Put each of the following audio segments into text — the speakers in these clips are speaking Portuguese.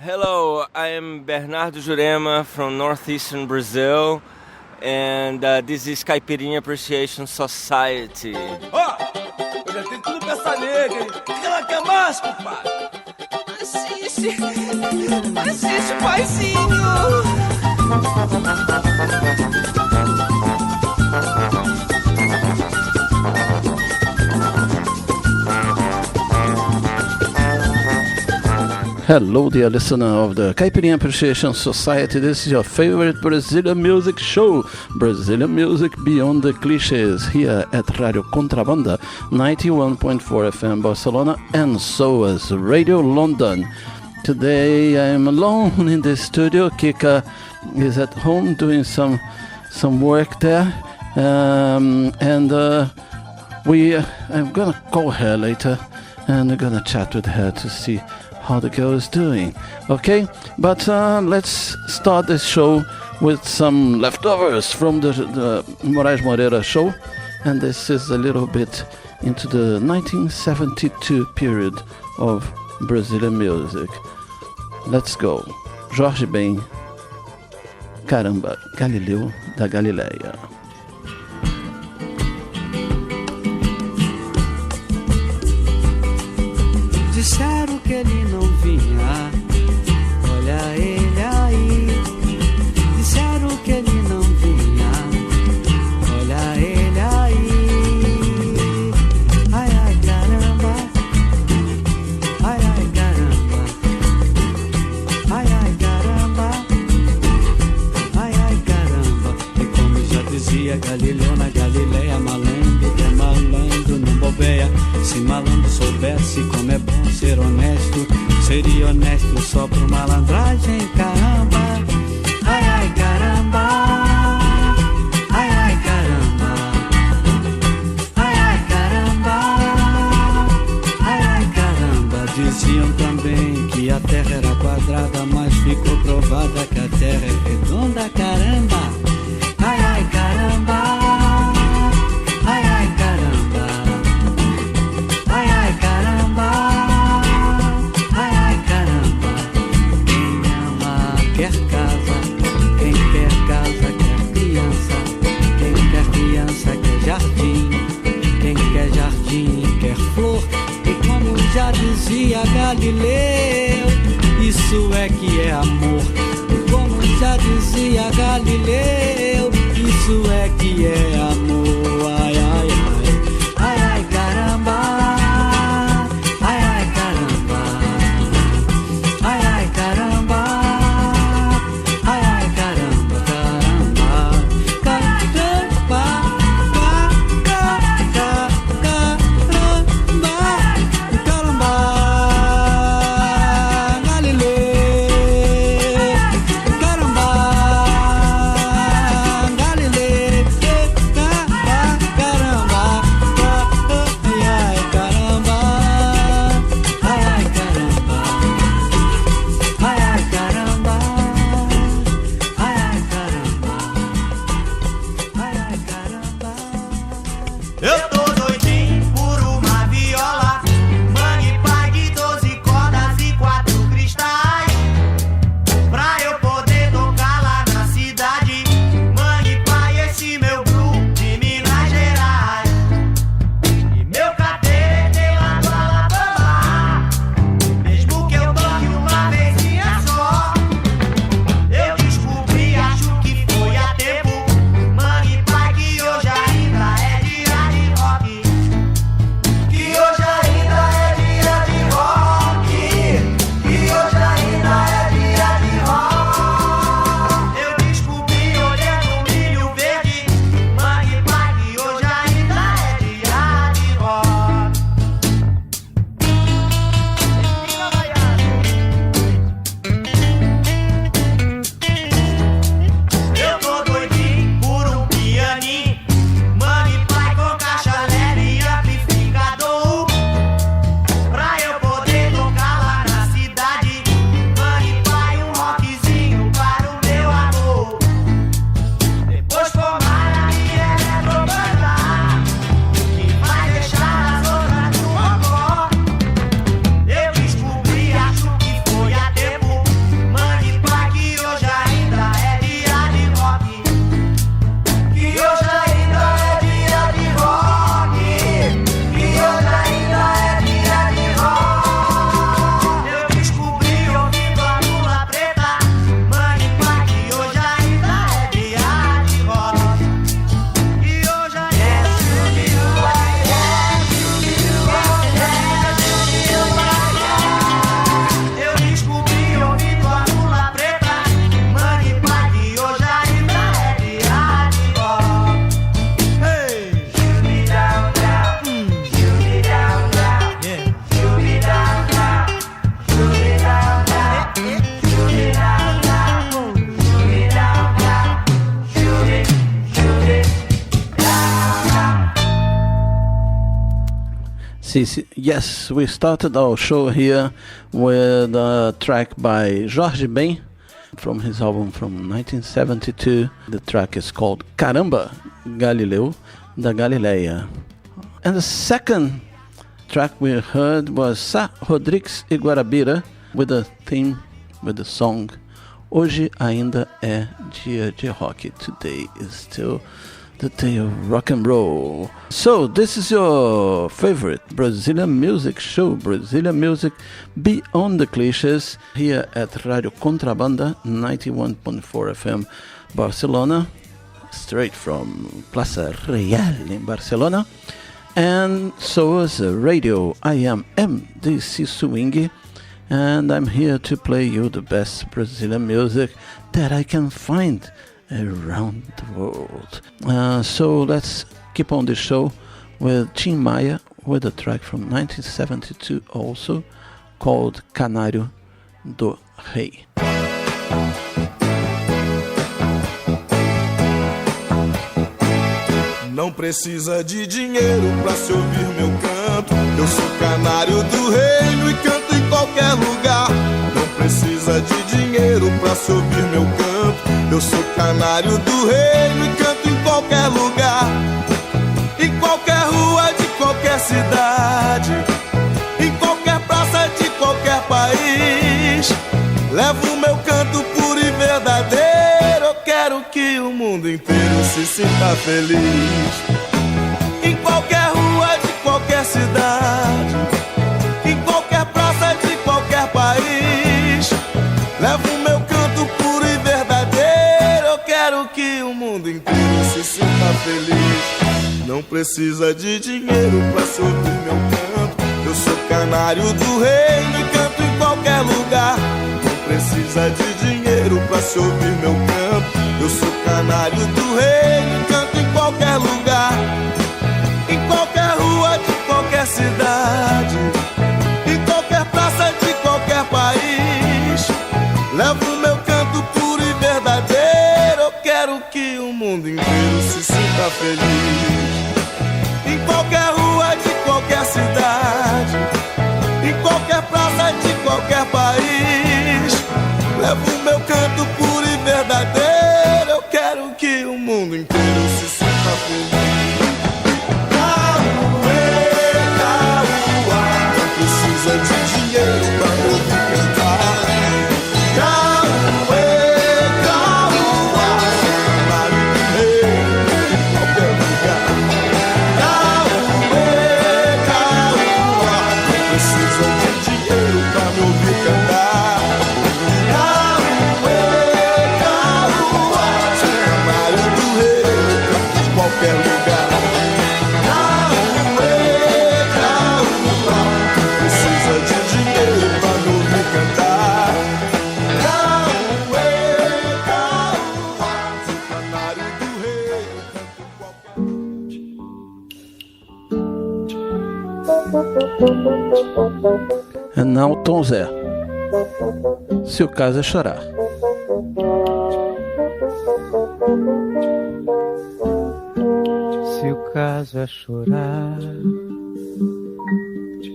Hello, I am Bernardo Jurema from northeastern Brazil, and this is Caipirinha Appreciation Society. Ó, eu já tenho tudo pra essa nega. O que ela quer mais, compadre? Assiste, paizinho. Hello, dear listener of the Caipirinha Appreciation Society. This is your favorite Brazilian music show, Brazilian Music Beyond the Clichés, here at Radio Contrabanda, 91.4 FM Barcelona, and so is Radio London. Today I am alone in the studio. Kika is at home doing some work there, and I'm gonna call her later, and we're gonna chat with her to see how the girl is doing. Okay, but let's start this show with some leftovers from the Moraes Moreira show, and this is a little bit into the 1972 period of Brazilian music. Let's go. Jorge Ben, Caramba, Galileu da Galileia. Disseram que ele não vinha, olha ele aí. Disseram que ele não vinha, olha ele aí. Ai, ai, caramba, ai, ai, caramba, ai, ai, caramba, ai, ai, caramba. E como já dizia Galileu na Galileia, malandro que é malandro não bobeia. Se malandro soubesse como é bom ser honesto, seria honesto só por malandragem, caramba. Ai, ai, caramba. Ai, ai, caramba. Ai, ai, caramba. Ai, ai, caramba. Diziam também que a terra era quadrada, mas ficou provada que a terra é redonda, caramba. Ai, ai, caramba. Ai, ai, caramba. Ai, ai, caramba. Ai, ai, caramba. Quem ama quer casa, quem quer casa quer criança, quem quer criança quer jardim, quem quer jardim quer flor. E como já dizia Galileu, isso é que é amor. E como já dizia Galileu, isso é que é amor. Ai, ai, ai. Ai, ai, caramba. Ai, ai, caramba. Ai, ai, caramba. Ai, ai, caramba, caramba. Caramba, caramba. Galileu. Caramba, Galileu. Yes, we started our show here with a track by Jorge Ben from his album from 1972. The track is called Caramba, Galileu da Galileia. And the second track we heard was Sá Rodrigues e Guarabira with the theme, with the song Hoje Ainda É Dia de Rock. Today is still the day of rock and roll. So this is your favorite Brazilian music show, Brazilian music beyond the clichés, here at Radio Contrabanda 91.4 FM Barcelona, straight from Plaza Real in Barcelona. And so is radio. I am MDC Swing, and I'm here to play you the best Brazilian music that I can find around the world. So let's keep on the show with Tim Maia with a track from 1972 also called Canário do Rei. Não precisa de dinheiro pra se ouvir meu canto. Eu sou canário do reino e canto em qualquer lugar. Não precisa de dinheiro pra se ouvir meu canto. Eu sou canário do reino e canto em qualquer lugar. Em qualquer rua de qualquer cidade, em qualquer praça de qualquer país. Levo meu canto puro e verdadeiro. Eu quero que o mundo inteiro se sinta feliz. Em qualquer rua de qualquer cidade, em qualquer praça de qualquer país. Levo meu canto puro e verdadeiro. Eu quero que o mundo inteiro se sinta feliz. Não precisa de dinheiro pra se ouvir meu canto. Eu sou canário do reino e canto em qualquer lugar. Não precisa de dinheiro pra se ouvir meu canto. Eu sou canário do reino e canto em qualquer lugar. Em qualquer rua de qualquer cidade, em qualquer praça de qualquer país. Levo meu canto puro e verdadeiro. Eu quero que o mundo inteiro se sinta feliz. Em qualquer rua de qualquer cidade, em qualquer praça de qualquer país. Levo meu canto puro e verdadeiro. Eu quero que o mundo inteiro se sinta feliz. Não precisa de dinheiro pra ouvir cantar. Caruê, caruá, canário do rei, em qualquer lugar. Caruê, caruá, não precisa de dinheiro pra me ouvir cantar. Caruê, caruá, canário do rei, em qualquer lugar. And now Tom Zé, Se o Caso é Chorar. Se o caso é chorar,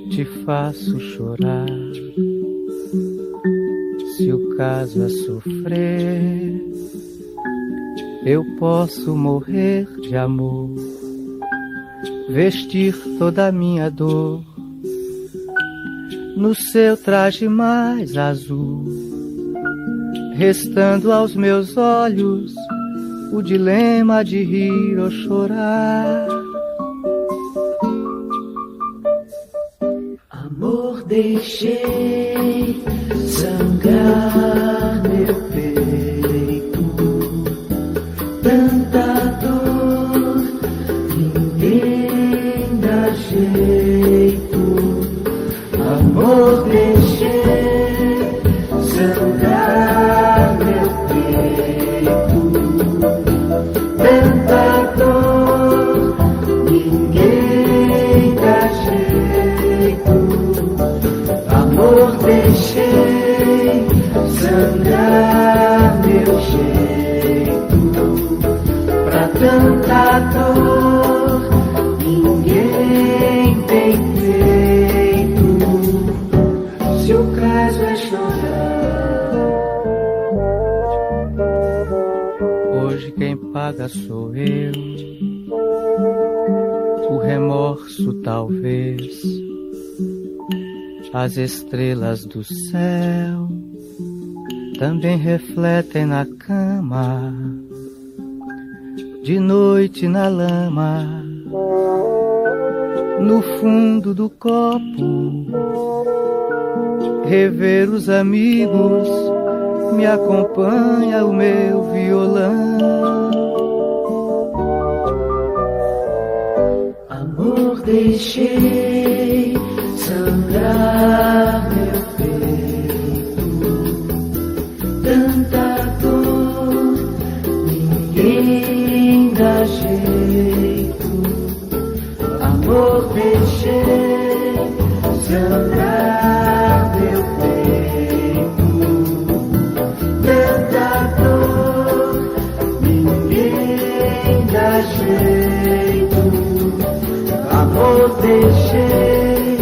te faço chorar. Se o caso é sofrer, eu posso morrer de amor, vestir toda a minha dor no seu traje mais azul, restando aos meus olhos o dilema de rir ou chorar. Amor, deixei sangrar meu peito, tanta dor, ninguém dá jeito. Amor, deixei sangrar meu peito, tanta dor, ninguém dá jeito. Amor, deixei sangrar meu jeito, pra tanta dor, ninguém tem jeito. apaga sou eu. O remorso talvez. As estrelas do céu também refletem na cama. De noite na lama, no fundo do copo, rever os amigos, me acompanha o meu violão. Amor, deixei sangrar meu peito, tanta dor, ninguém dá jeito. Amor, deixei sangrar meu peito, tanta dor, ninguém dá jeito. Amor, deixei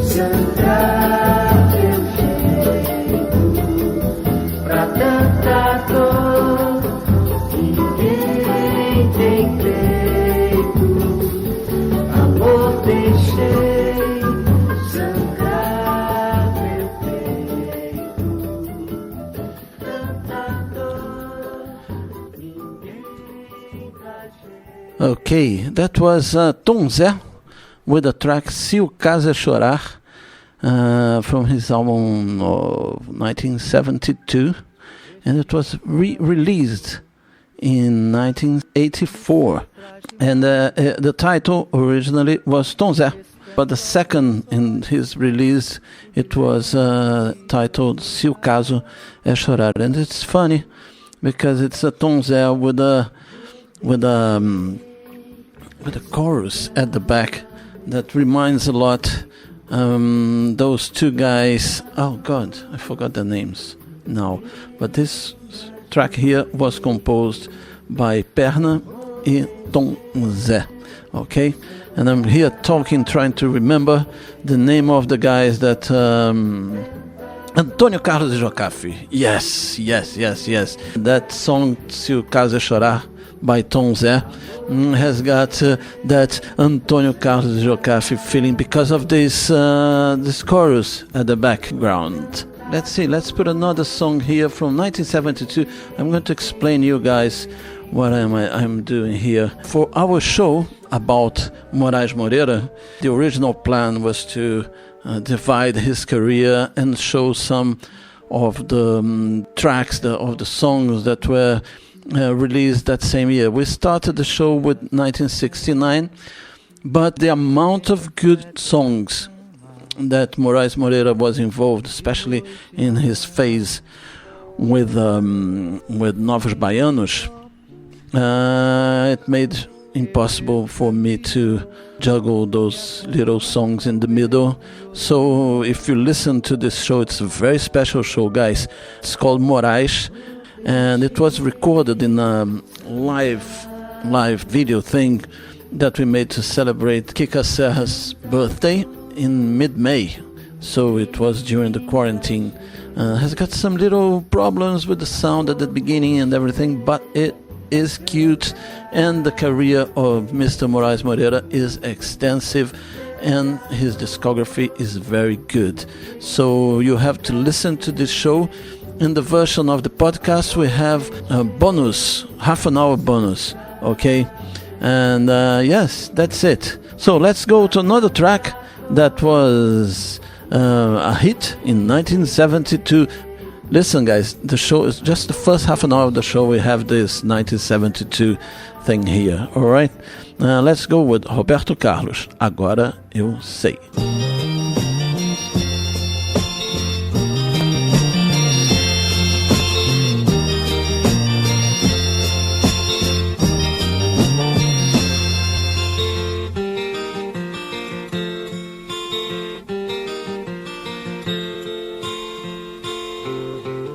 sangrar meu jeito, pra tanta dor, ninguém tem peito. Amor, deixei sangrar meu peito, tanta dor, ninguém dá jeito. Okay, that was Tom Zé with the track Se o Caso é Chorar from his album of 1972, and it was re-released in 1984, and the title originally was Tom Zé, but the second in his release it was titled Se o Caso é Chorar. And it's funny because it's a Tom Zé with a chorus at the back that reminds a lot those two guys. Oh God, I forgot their names now. But this track here was composed by Perna e Tom Zé. Okay, and I'm here trying to remember the name of the guys that Antônio Carlos Jocafe. Yes. That song Se o Caso é Chorar by Tom Zé has got that Antônio Carlos Jocafe feeling because of this chorus at the background. Let's see, let's put another song here from 1972. I'm going to explain you guys what I'm doing here. For our show about Moraes Moreira, the original plan was to divide his career and show some of the tracks of the songs that were released that same year. We started the show with 1969, but the amount of good songs that Moraes Moreira was involved, especially in his phase with Novos Baianos, it made impossible for me to juggle those little songs in the middle. So if you listen to this show, it's a very special show, guys. It's called Moraes, and it was recorded in a live video thing that we made to celebrate Kika Serra's birthday in mid-May. So it was during the quarantine. Has got some little problems with the sound at the beginning and everything, but it is cute, and the career of Mr. Moraes Moreira is extensive, and his discography is very good. So you have to listen to this show. In the version of the podcast, we have a bonus, half an hour bonus, okay? And yes, that's it. So let's go to another track that was a hit in 1972. Listen, guys, the show is just the first half an hour of the show. We have this 1972 thing here, all right? Let's go with Roberto Carlos, Agora Eu Sei.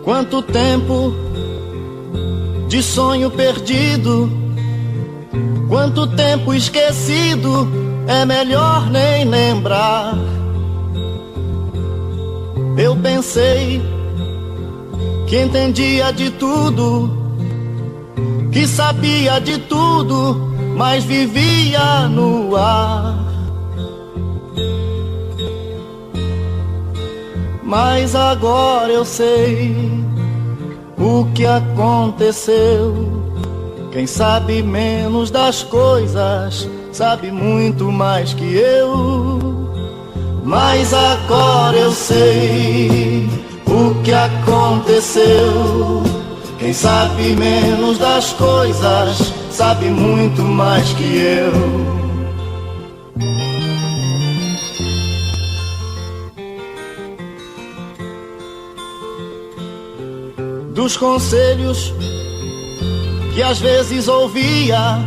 Quanto tempo de sonho perdido, quanto tempo esquecido, é melhor nem lembrar. Eu pensei que entendia de tudo, que sabia de tudo, mas vivia no ar. Mas agora eu sei o que aconteceu. Quem sabe menos das coisas sabe muito mais que eu. Mas agora eu sei o que aconteceu. Quem sabe menos das coisas sabe muito mais que eu. Dos conselhos que às vezes ouvia,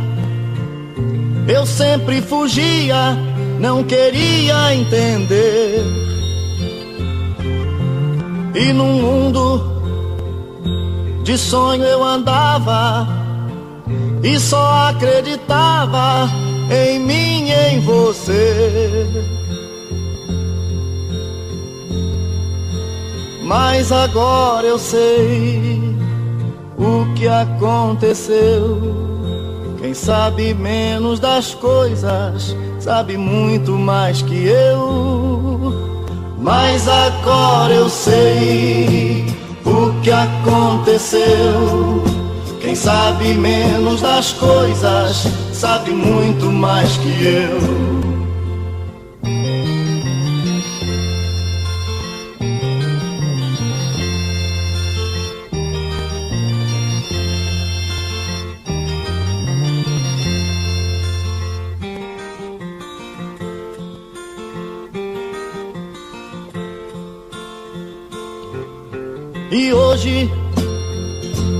eu sempre fugia, não queria entender. E num mundo de sonho eu andava e só acreditava em mim e em você. Mas agora eu sei o que aconteceu. Quem sabe menos das coisas sabe muito mais que eu. Mas agora eu sei o que aconteceu. Quem sabe menos das coisas sabe muito mais que eu. E hoje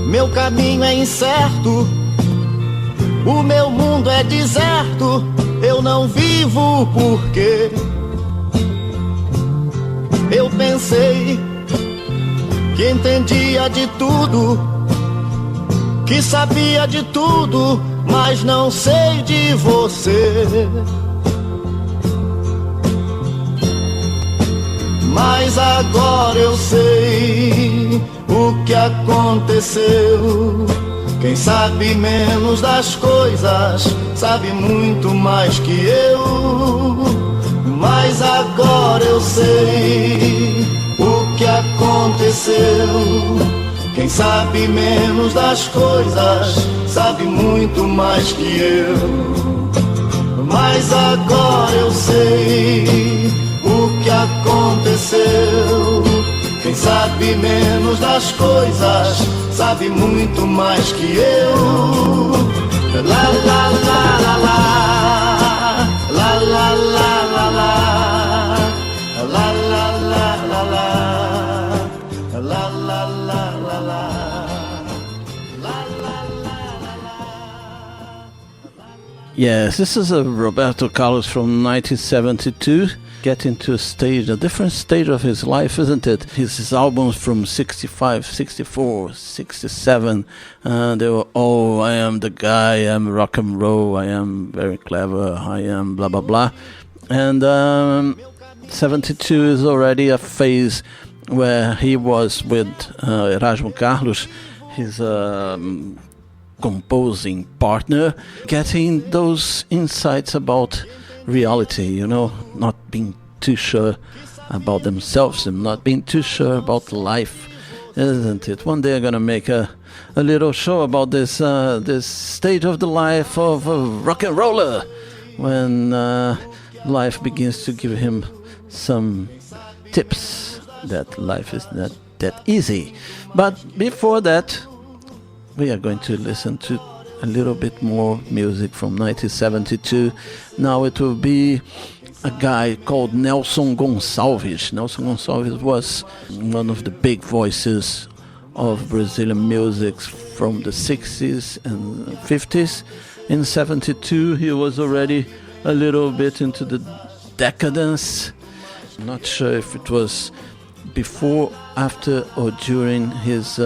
meu caminho é incerto, o meu mundo é deserto, eu não vivo porque eu pensei que entendia de tudo, que sabia de tudo, mas não sei de você. Mas agora eu sei o que aconteceu. Quem sabe menos das coisas sabe muito mais que eu. Mas agora eu sei o que aconteceu. Quem sabe menos das coisas sabe muito mais que eu. Mas agora eu sei o que aconteceu. Quem sabe menos das coisas sabe muito mais que eu. La la la la la, la la la la la, la la la la la, la la la la la. Yes, this is a Roberto Carlos from 1972, getting to a stage, a different stage of his life, isn't it? His albums from 65, 64, 67, they were all, I am the guy, I am rock and roll, I am very clever, I am blah blah blah. And 72 is already a phase where he was with Erasmo Carlos, his composing partner, getting those insights about reality, you know, not being too sure about themselves and not being too sure about life, isn't it? One day I'm gonna make a little show about this this stage of the life of a rock and roller, when life begins to give him some tips that life is not that easy. But before that, we are going to listen to a little bit more music from 1972. Now it will be a guy called Nelson Gonçalves. Nelson Gonçalves was one of the big voices of Brazilian music from the 60s and 50s. In 72 he was already a little bit into the decadence. I'm not sure if it was before, after or during his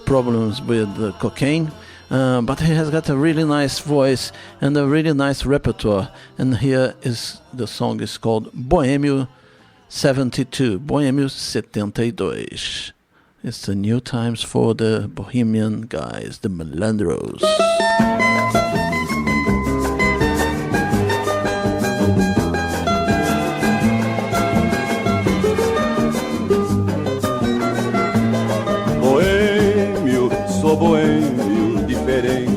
problems with cocaine, but he has got a really nice voice and a really nice repertoire. And here is the song is called Boêmio 72, Boêmio 72. It's the new times for the Bohemian guys, the Malandros. Boêmio, sou boêmio, diferente,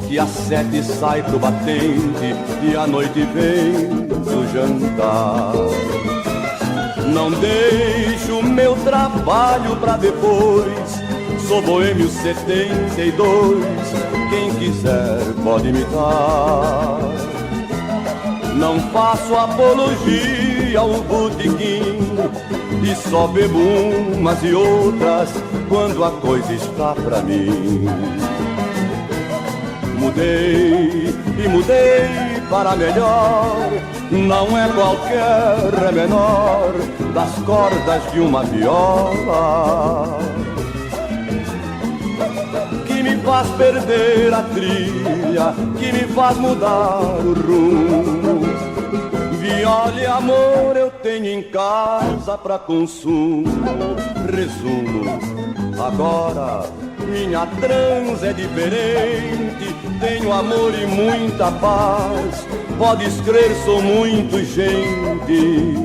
que às 7 sai pro batente e à noite vem pro jantar. Não deixo meu trabalho pra depois, sou boêmio 72, quem quiser pode imitar. Não faço apologia ao botequim e só bebo umas e outras quando a coisa está pra mim. Mudei e mudei para melhor, não é qualquer, é menor das cordas de uma viola que me faz perder a trilha, que me faz mudar o rumo. Viola e amor eu tenho em casa pra consumo. Resumo, agora minha trans é diferente, tenho amor e muita paz, podes crer, sou muito gente.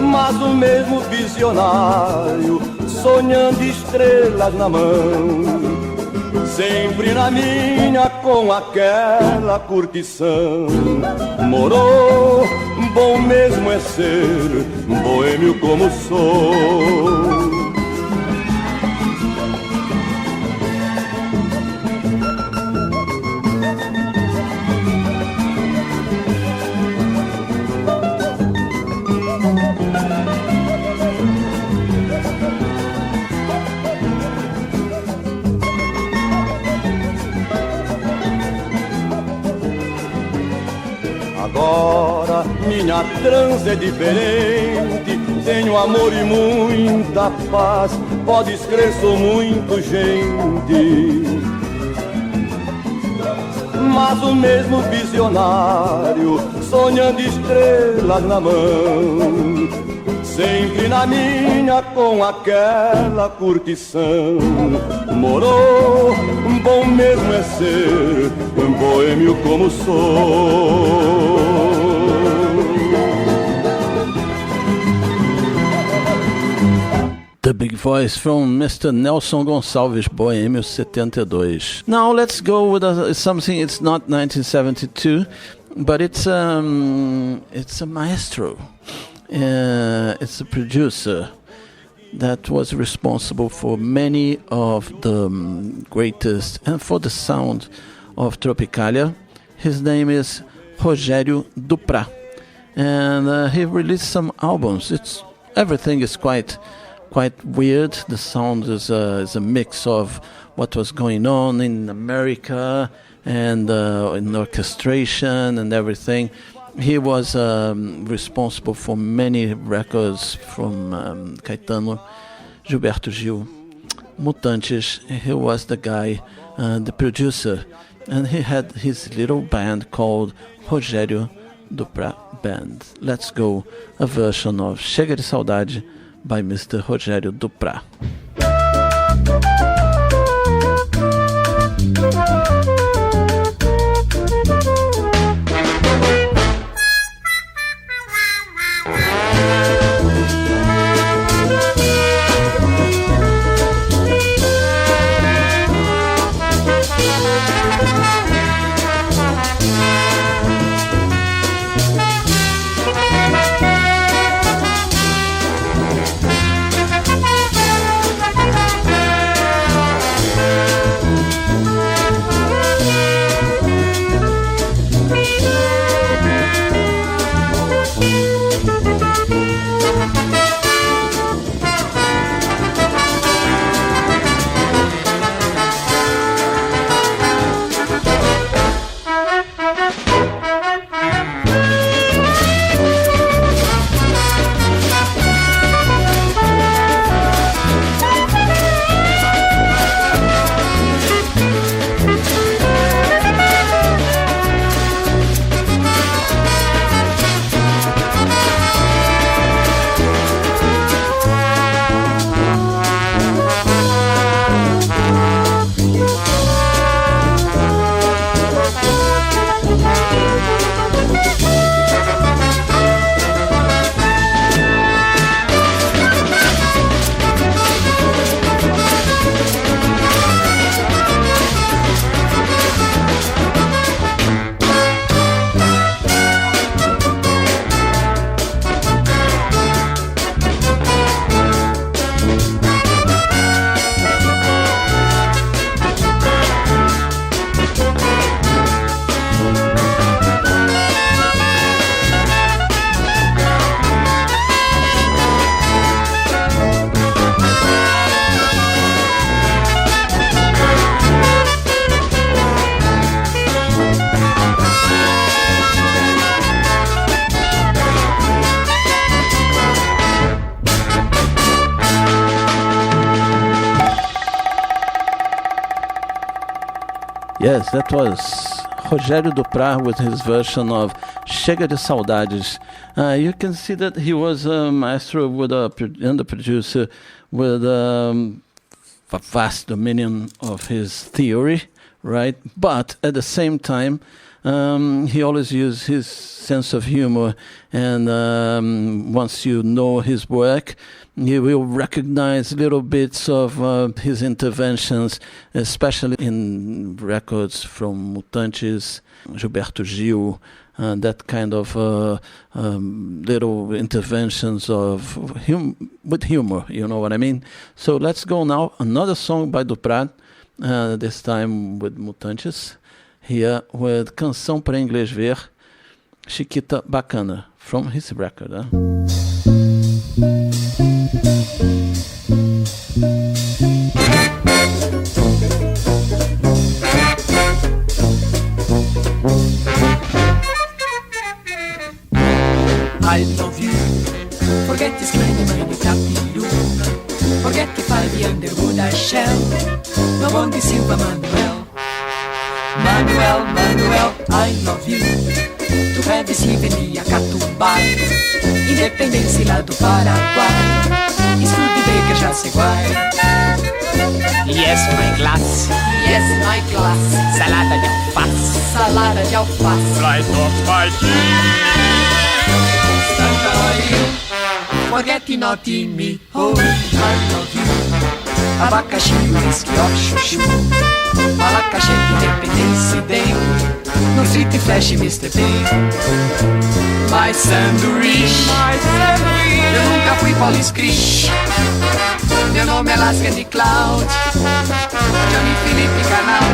Mas o mesmo visionário, sonhando estrelas na mão, sempre na minha com aquela curtição. Morou, bom mesmo é ser boêmio como sou. Agora minha trans é diferente, tenho amor e muita paz, podes crer, sou muito gente. Mas o mesmo visionário, sonhando estrelas na mão, sempre na minha com aquela curtição. Morou, bom mesmo é ser boêmio como sou. The big voice from Mr. Nelson Gonçalves, Boêmio 72. Now let's go with something. It's not 1972, but it's a maestro. It's a producer that was responsible for many of the greatest and for the sound of Tropicalia. His name is Rogério Duprat, and he released some albums. Everything is quite weird. The sound is a mix of what was going on in America and in orchestration and everything. He was responsible for many records from Caetano, Gilberto Gil, Mutantes. He was the guy, the producer, and he had his little band called Rogério Duprat Band. Let's go, a version of Chega de Saudade by Mr. Rogério Duprat. Yes, that was Rogério Duprat with his version of Chega de Saudades. You can see that he was a maestro and a producer with a vast dominion of his theory, right? But at the same time, he always used his sense of humor, and once you know his work, you will recognize little bits of his interventions, especially in records from Mutantes, Gilberto Gil, that kind of little interventions of with humor, you know what I mean? So let's go now, another song by Duprat, this time with Mutantes, here with Canção para Inglês Ver, Chiquita Bacana, from his record. I love you. Forget this many capillo. Forget the 5 Underwood I shall. No one de Silva Manuel. Manuel, I love you. Tu bebes Riveni a Catubá, Independência lá do Paraguai, Studebaker Jaceguai. Yes, my glass. Yes, my glass. Salada de alface. Salada de alface. Flight of my Forget not me, oh, I love you. Abacaxi, whisky, ó, chuchu. Malacaxi, independência, dem. No street flash, Mr. B. My sanduíche. Eu nunca fui Paulis Cris. Meu nome é Lasca de Cloud. Johnny Felipe Canal.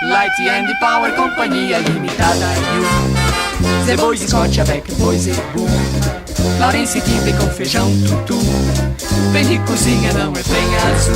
Light and Power, companhia limitada. You. Zé Bois, Scott, Avec, Bois e Boom. Laurence Tipe com feijão tutu. Vem de cozinha, não é bem azul.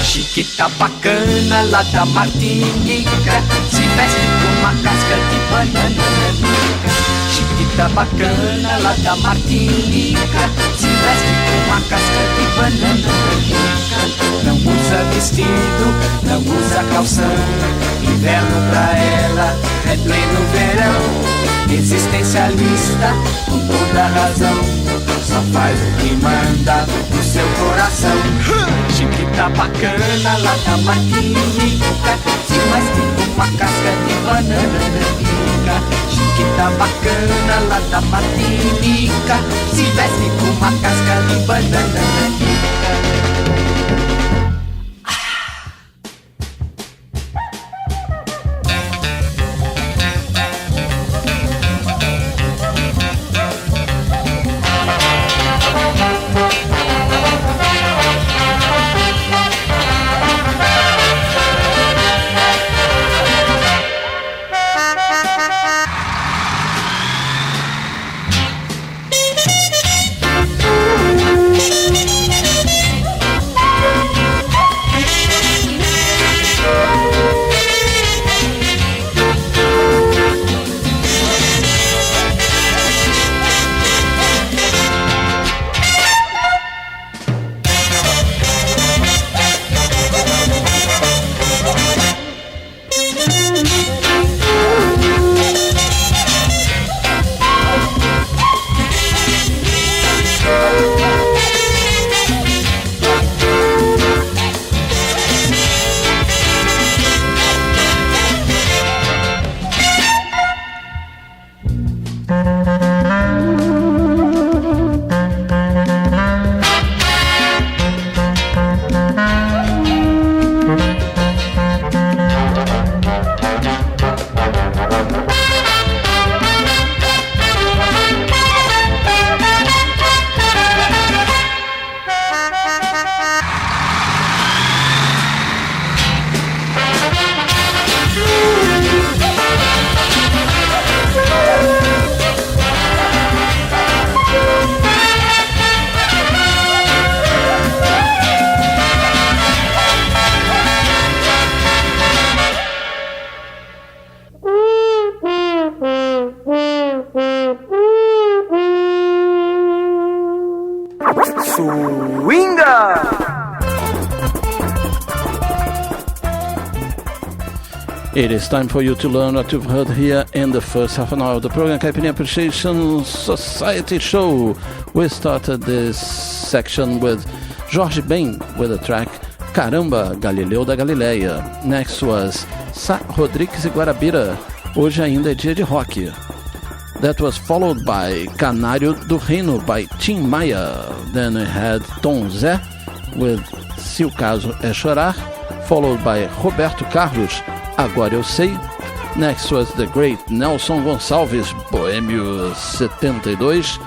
Chiquita bacana lá da Martinica, se veste com uma casca de banana nanica. Chiquita bacana lá da Martinica, se veste com uma casca de banana nanica. Não usa vestido, não usa calção, inverno pra ela é pleno verão. Existencialista com toda razão, só faz o que manda no seu coração. Chiquita bacana lá da Martinica, se veste com uma casca de banana nanica. Chiquita bacana lá da Martinica, se veste com uma casca de banana nanica. It is time for you to learn what you've heard here in the first half an hour of the program Caipirinha Appreciation Society Show. We started this section with Jorge Ben with the track Caramba, Galileu da Galileia. Next was Sá Rodrigues e Guarabira, Hoje Ainda é Dia de Rock. That was followed by Canário do Reino by Tim Maia. Then we had Tom Zé with Se o Caso é Chorar, followed by Roberto Carlos, Agora Eu Sei. Next was the great Nelson Gonçalves, Boêmio 72.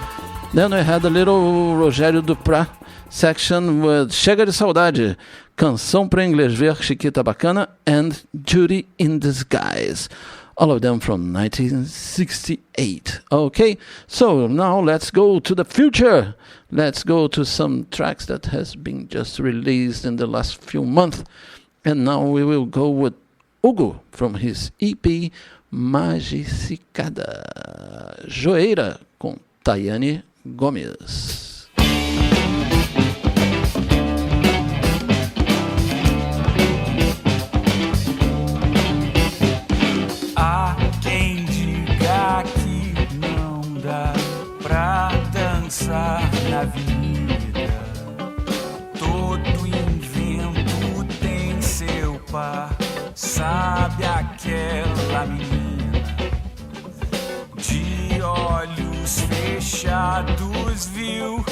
Then we had a little Rogério Duprá section with Chega de Saudade, Canção pra Inglês Ver, Chiquita Bacana, and Judy in Disguise. All of them from 1968. Okay, so now let's go to the future. Let's go to some tracks that has been just released in the last few months. And now we will go with Hugo from his EP Magicicada. Joeira com Tayane Gomes. Há quem diga que não dá pra dançar na avenida. Todo invento tem seu par. Sabe aquela menina de olhos fechados viu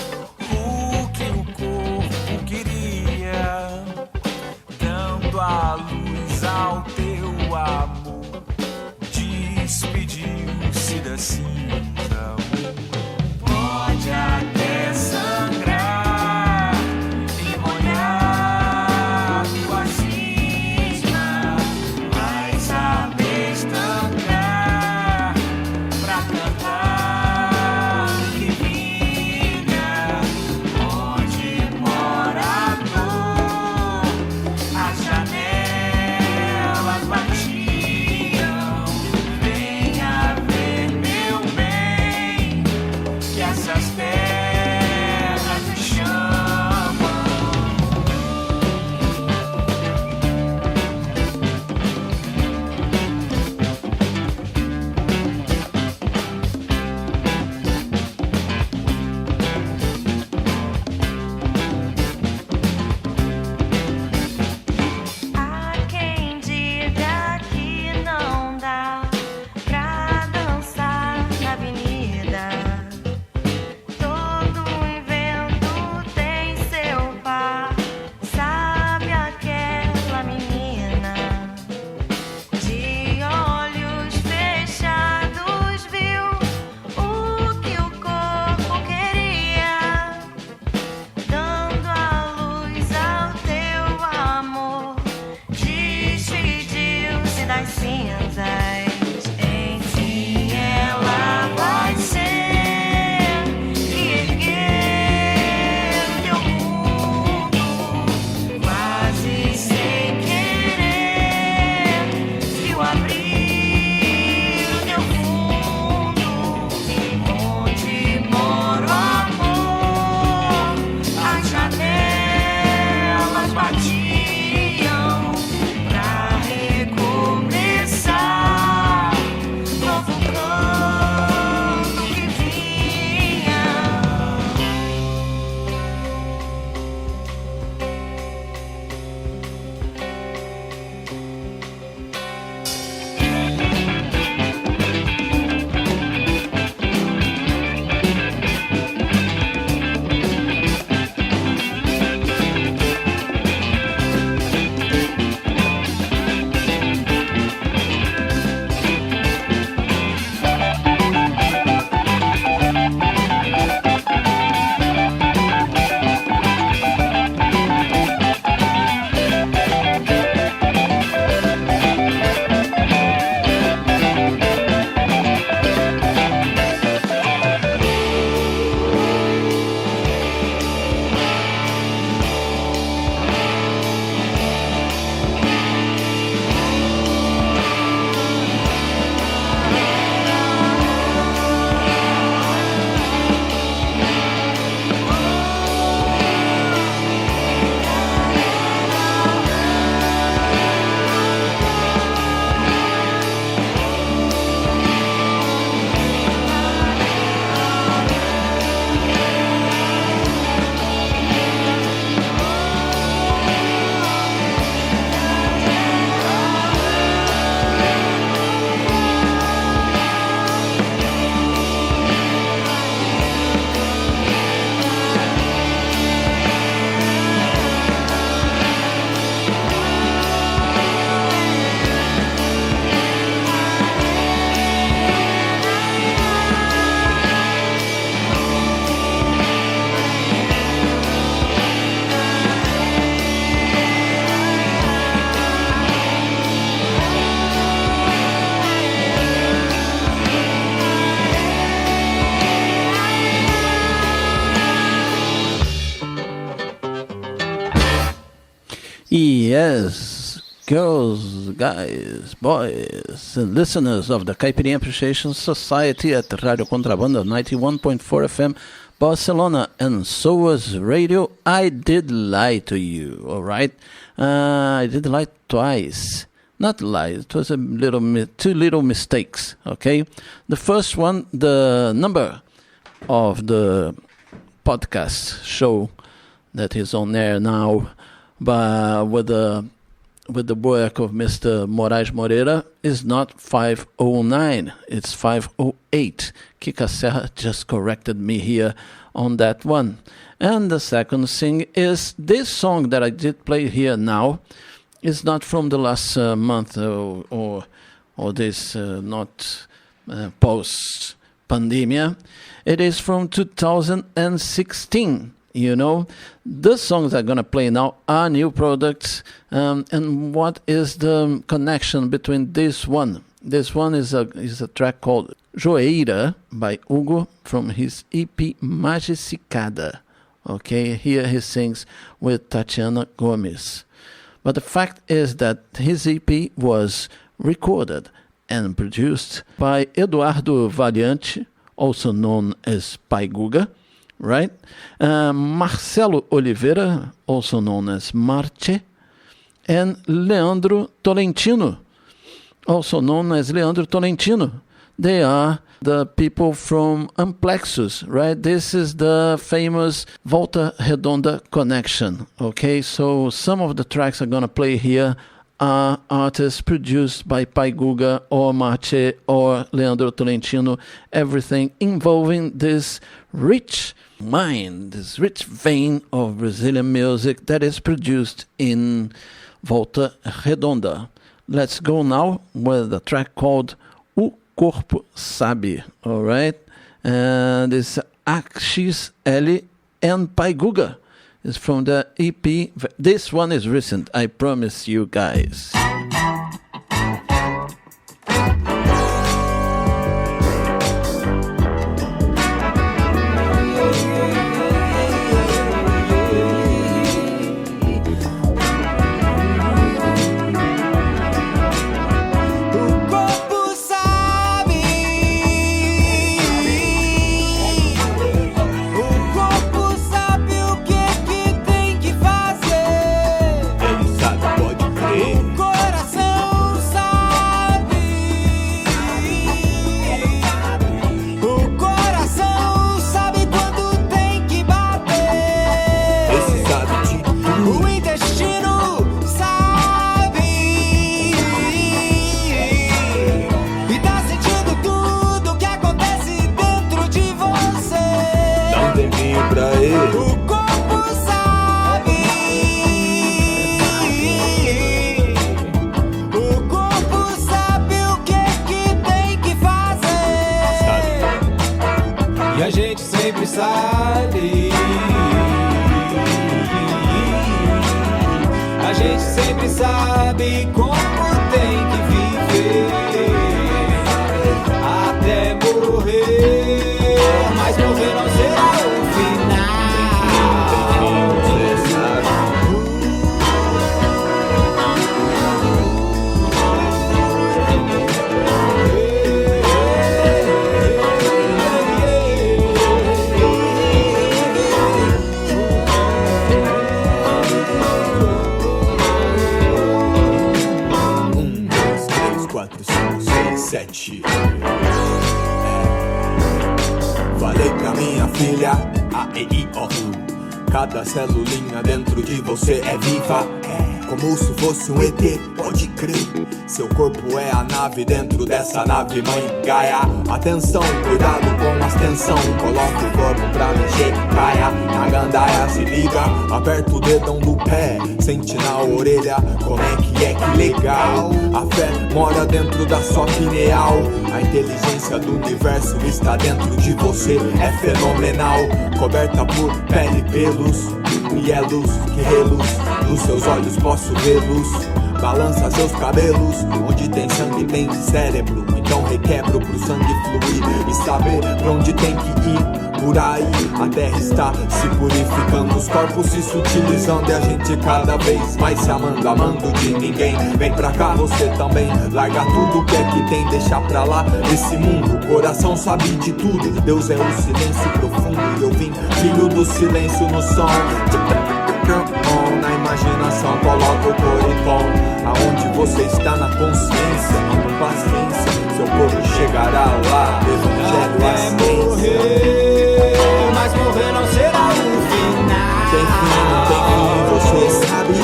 Yes, girls, guys, boys, and listeners of the Caipirinha Appreciation Society at Radio Contrabanda 91.4 FM Barcelona, and so was radio. I did lie to you, all right? I did lie twice. Not lie, it was two little mistakes, okay? The first one, the number of the podcast show that is on air now, but with the work of Mr. Moraes Moreira, is not 509, it's 508. Kika Serra just corrected me here on that one. And the second thing is, this song that I did play here now is not from the last month or this not post-pandemia. It is from 2016. You know, the songs I'm going to play now are new products. And what is the connection between this one? This one is a track called Joeira by Hugo from his EP Magicicada. Okay, here he sings with Tatiana Gomes. But the fact is that his EP was recorded and produced by Eduardo Valiante, also known as Pai Guga. Right? Marcelo Oliveira, also known as Marte, and Leandro Tolentino, also known as Leandro Tolentino. They are the people from Amplexus, right? This is the famous Volta Redonda connection, okay? So some of the tracks I'm going to play here are artists produced by Pai Guga or Marte or Leandro Tolentino, everything involving this rich mind, this rich vein of Brazilian music that is produced in Volta Redonda. Let's go now with a track called O Corpo Sabe, all right? And it's Axis L and Pai Guga. It's from the EP. This one is recent, I promise you guys. Falei pra minha filha, A, E, I, O, U. Cada celulinha dentro de você é viva, como se fosse um ET, pode crer. Seu corpo é a nave dentro dessa nave mãe Gaia. Atenção, cuidado com as tensão. Coloca o corpo pra mexer, caia. Na gandaia se liga, aperta o dedão do pé. Sente na orelha, como é que legal. A fé mora dentro da sua pineal. A inteligência do universo está dentro de você, é fenomenal. Coberta por pele e pelos, elos que reluz. Nos seus olhos posso vê-los. Balança seus cabelos. Onde tem sangue tem cérebro. Então requebro pro sangue fluir e saber pra onde tem que ir. Por aí a terra está se purificando, os corpos se sutilizando e a gente cada vez mais se amando, amando de ninguém. Vem pra cá você também, larga tudo que é que tem, deixa pra lá esse mundo. O coração sabe de tudo, Deus é o silêncio profundo e eu vim, filho do silêncio no som. Na imaginação coloca o coripom, aonde você está na consciência, com paciência, seu corpo chegará lá, evangelho a ciência. Mas morrer não será o final. Tem fim, não tem fim, você sabe.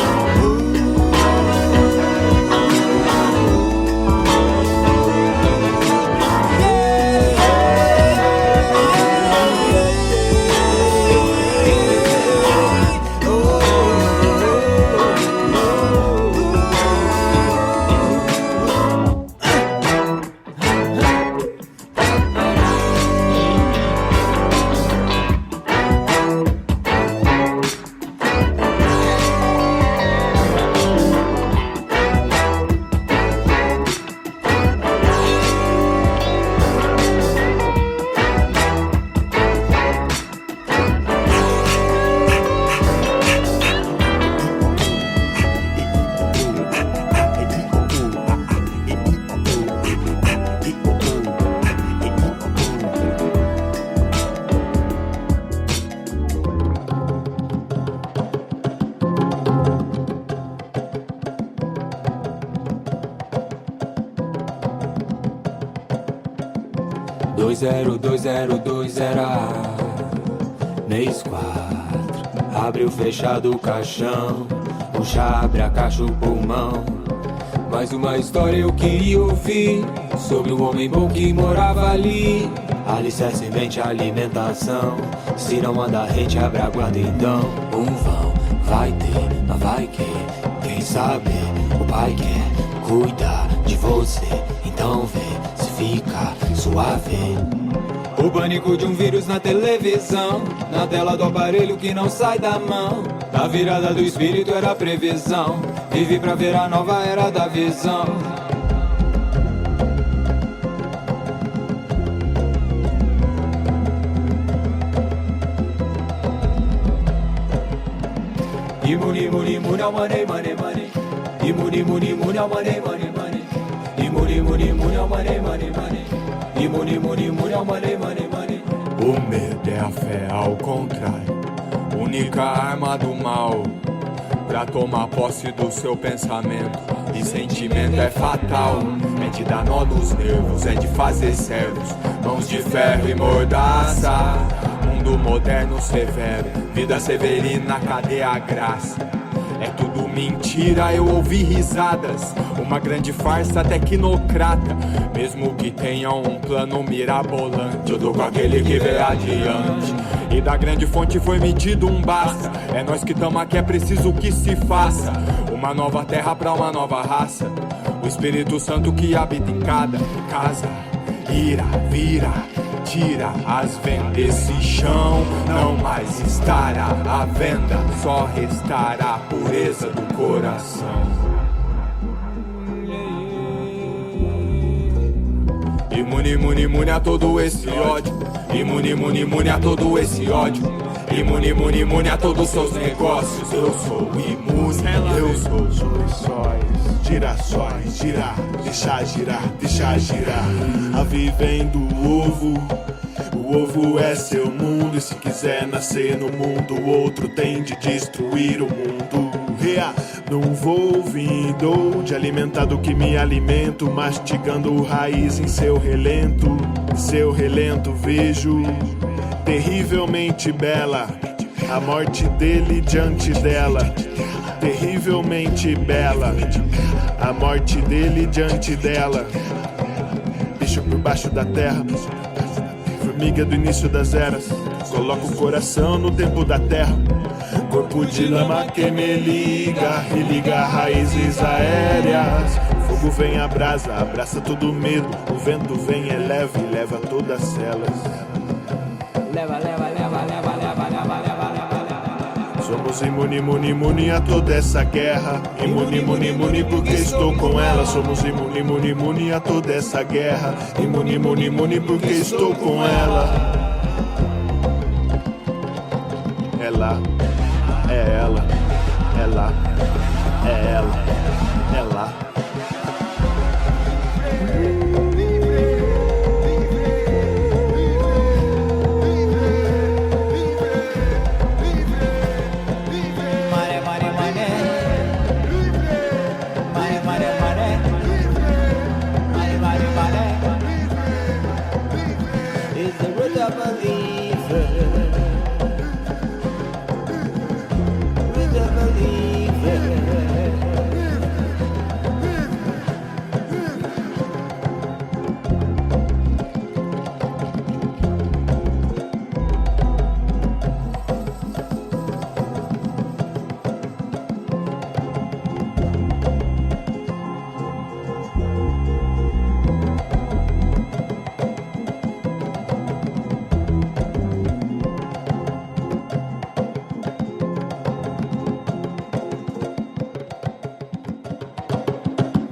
Mês 4, abre o fechado o caixão, puxa, abre a caixa o pulmão. Mais uma história eu queria ouvir sobre um homem bom que morava ali. Alicerce em mente, alimentação, se não manda rede, abre a guarda então. Um vão, vai ter, mas vai que, quem sabe, o pai quer cuidar de você. Então vê se fica suave. O pânico de um vírus na televisão, na tela do aparelho que não sai da mão. A virada do espírito era a previsão, vive pra ver a nova era da visão. Imuni, muni, muni, money, money, money. Imuni, muni, muni, money, money, money. Imuni, muni, muni, money, money, money. Imuni, muni, muni, money, money, money. O medo é a fé ao contrário, única arma do mal, pra tomar posse do seu pensamento. E sentimento é fatal, é de dar nó nos nervos, é de fazer servos, mãos de ferro e mordaça. Mundo moderno severo, vida severina, cadê a graça? É tudo mentira, eu ouvi risadas, uma grande farsa tecnocrata. Mesmo que tenha um plano mirabolante, eu tô com aquele que vê adiante. E da grande fonte foi medido um basta, é nós que tamo aqui, é preciso que se faça. Uma nova terra pra uma nova raça, o Espírito Santo que habita em cada casa. Ira, vira, tira as vendas, esse chão não mais estará à venda, só restará a pureza do coração. Imune, imune, imune a todo esse ódio. Imune, imune, imune a todo esse ódio. Imune, imune, imune a todos os seus negócios. Eu sou imune, eu sou girassóis, girar, deixar girar, deixar girar. A vivendo o ovo é seu mundo. E se quiser nascer no mundo, o outro tem de destruir o mundo. Não vou ouvindo de alimentar do que me alimento, mastigando raiz em seu relento. Seu relento vejo terrivelmente bela a morte dele diante dela. Terrivelmente bela a morte dele diante dela. Bicho por baixo da terra, formiga do início das eras. Coloca o coração no tempo da terra. Corpo de lama que me liga, religa raízes aéreas. Fogo vem a brasa, abraça todo medo. O vento vem, eleva e leva todas elas. Leva, leva, leva, leva, leva, leva, leva, leva. Somos imune, imune, imune a toda essa guerra. Imune, imune, imune porque estou com ela. Somos imune, imune, imune a toda essa guerra. Imune, imune, imune porque estou com ela. é lá, é ela, é lá, é ela, é lá.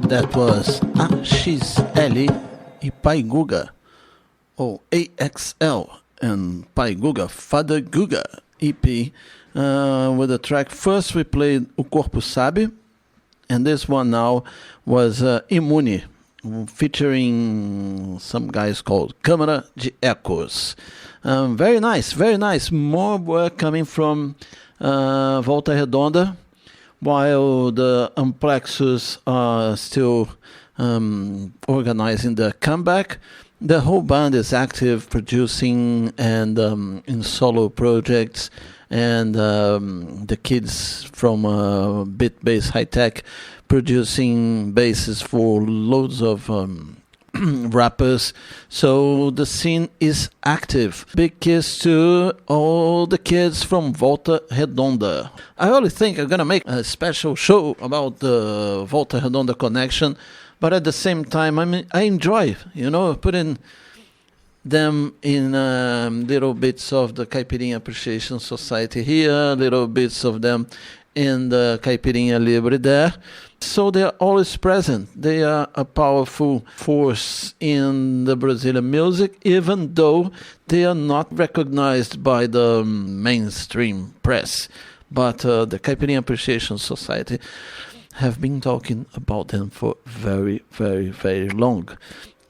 That was AXL e Pai Guga, ou AXL and Pai Guga, Father Guga EP, with the track. First we played O Corpo Sabe, and this one now was Imune, featuring some guys called Câmara de Ecos. Very nice, very nice. More work coming from Volta Redonda, while the Amplexus are still organizing the comeback. The whole band is active, producing and in solo projects, and the kids from Beat Bass High Tech producing basses for loads of rappers. So the scene is active. Big kiss to all the kids from Volta Redonda. I really think I'm gonna make a special show about the Volta Redonda connection, but at the same time I enjoy, putting them in little bits of the Caipirinha Appreciation Society here, little bits of them in the Caipirinha Libre there. So they are always present. They are a powerful force in the Brazilian music, even though they are not recognized by the mainstream press. But the Caipirinha Appreciation Society have been talking about them for very, very, very long.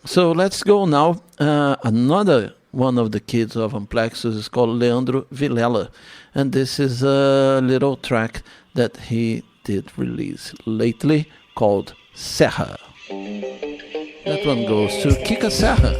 So let's go now. Another one of the kids of Amplexus is called Leandro Vilela, and this is a little track that he did release lately called Serra. That one goes to Kika Serra.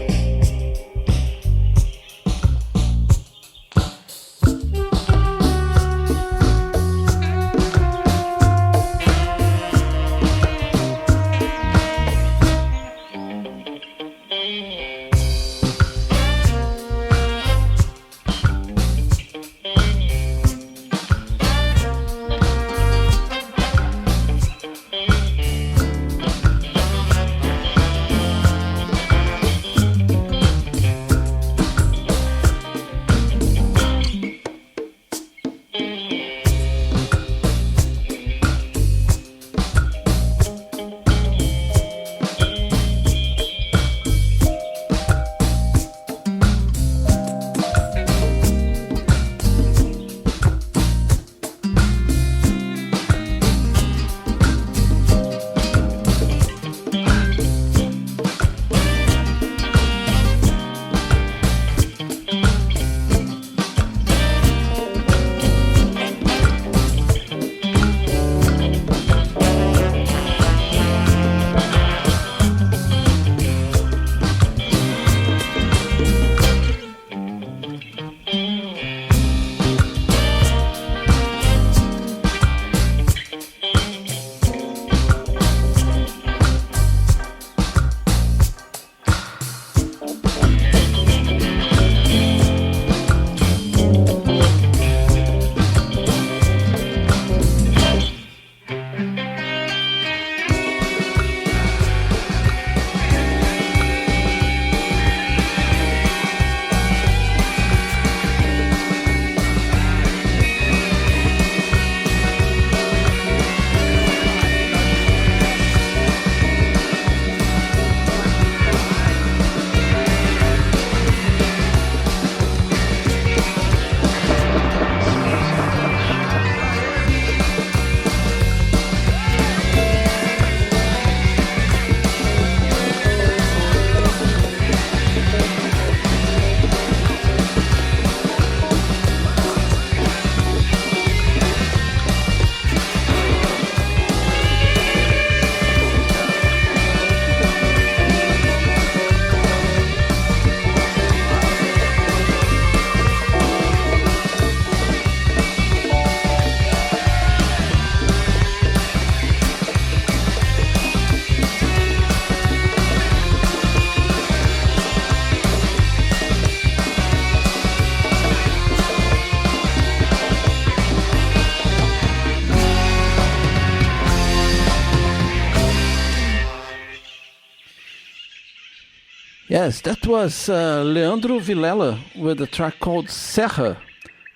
Yes, that was Leandro Vilela with a track called Serra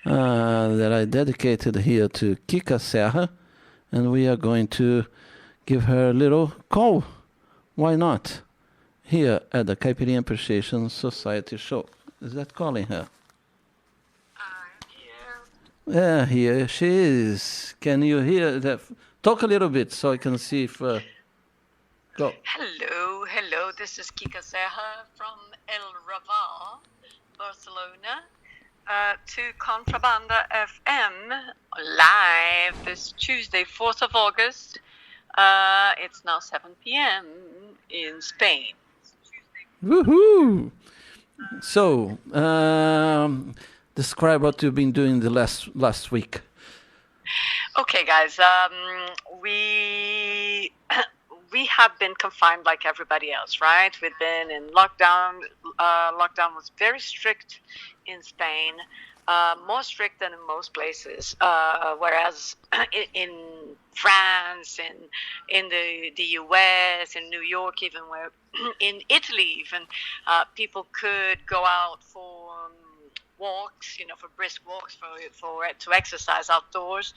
that I dedicated here to Kika Serra, and we are going to give her a little call. Why not? Here at the Caipirinha Appreciation Society show. Is that calling her? Yeah, here she is. Can you hear that? Talk a little bit so I can see if... Go. Hello. This is Kika Serra from El Raval, Barcelona, to Contrabanda FM live this Tuesday, 4th of August. It's now 7 p.m. in Spain. Woohoo! So, describe what you've been doing the last week. Okay, guys. We have been confined like everybody else, right? We've been in lockdown. Lockdown was very strict in Spain, more strict than in most places. Whereas in France, in the US, in New York, even where in Italy, even people could go out for walks, for brisk walks, to exercise outdoors.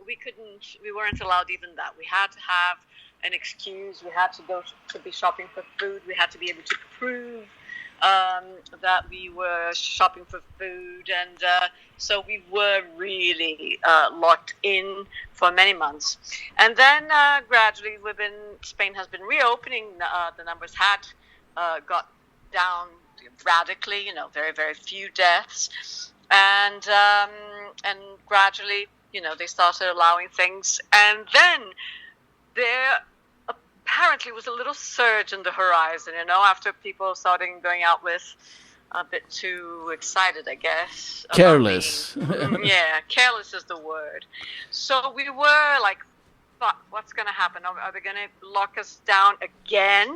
We weren't allowed even that. We had to have an excuse. We had to go to be shopping for food. We had to be able to prove that we were shopping for food, and so we were really locked in for many months. And then gradually, Spain has been reopening. The numbers had got down radically. Very, very few deaths, and gradually, they started allowing things, and then there apparently was a little surge in the horizon, after people started going out with a bit too excited, I guess. Careless. Yeah, careless is the word. So we were like, what's going to happen? Are they going to lock us down again?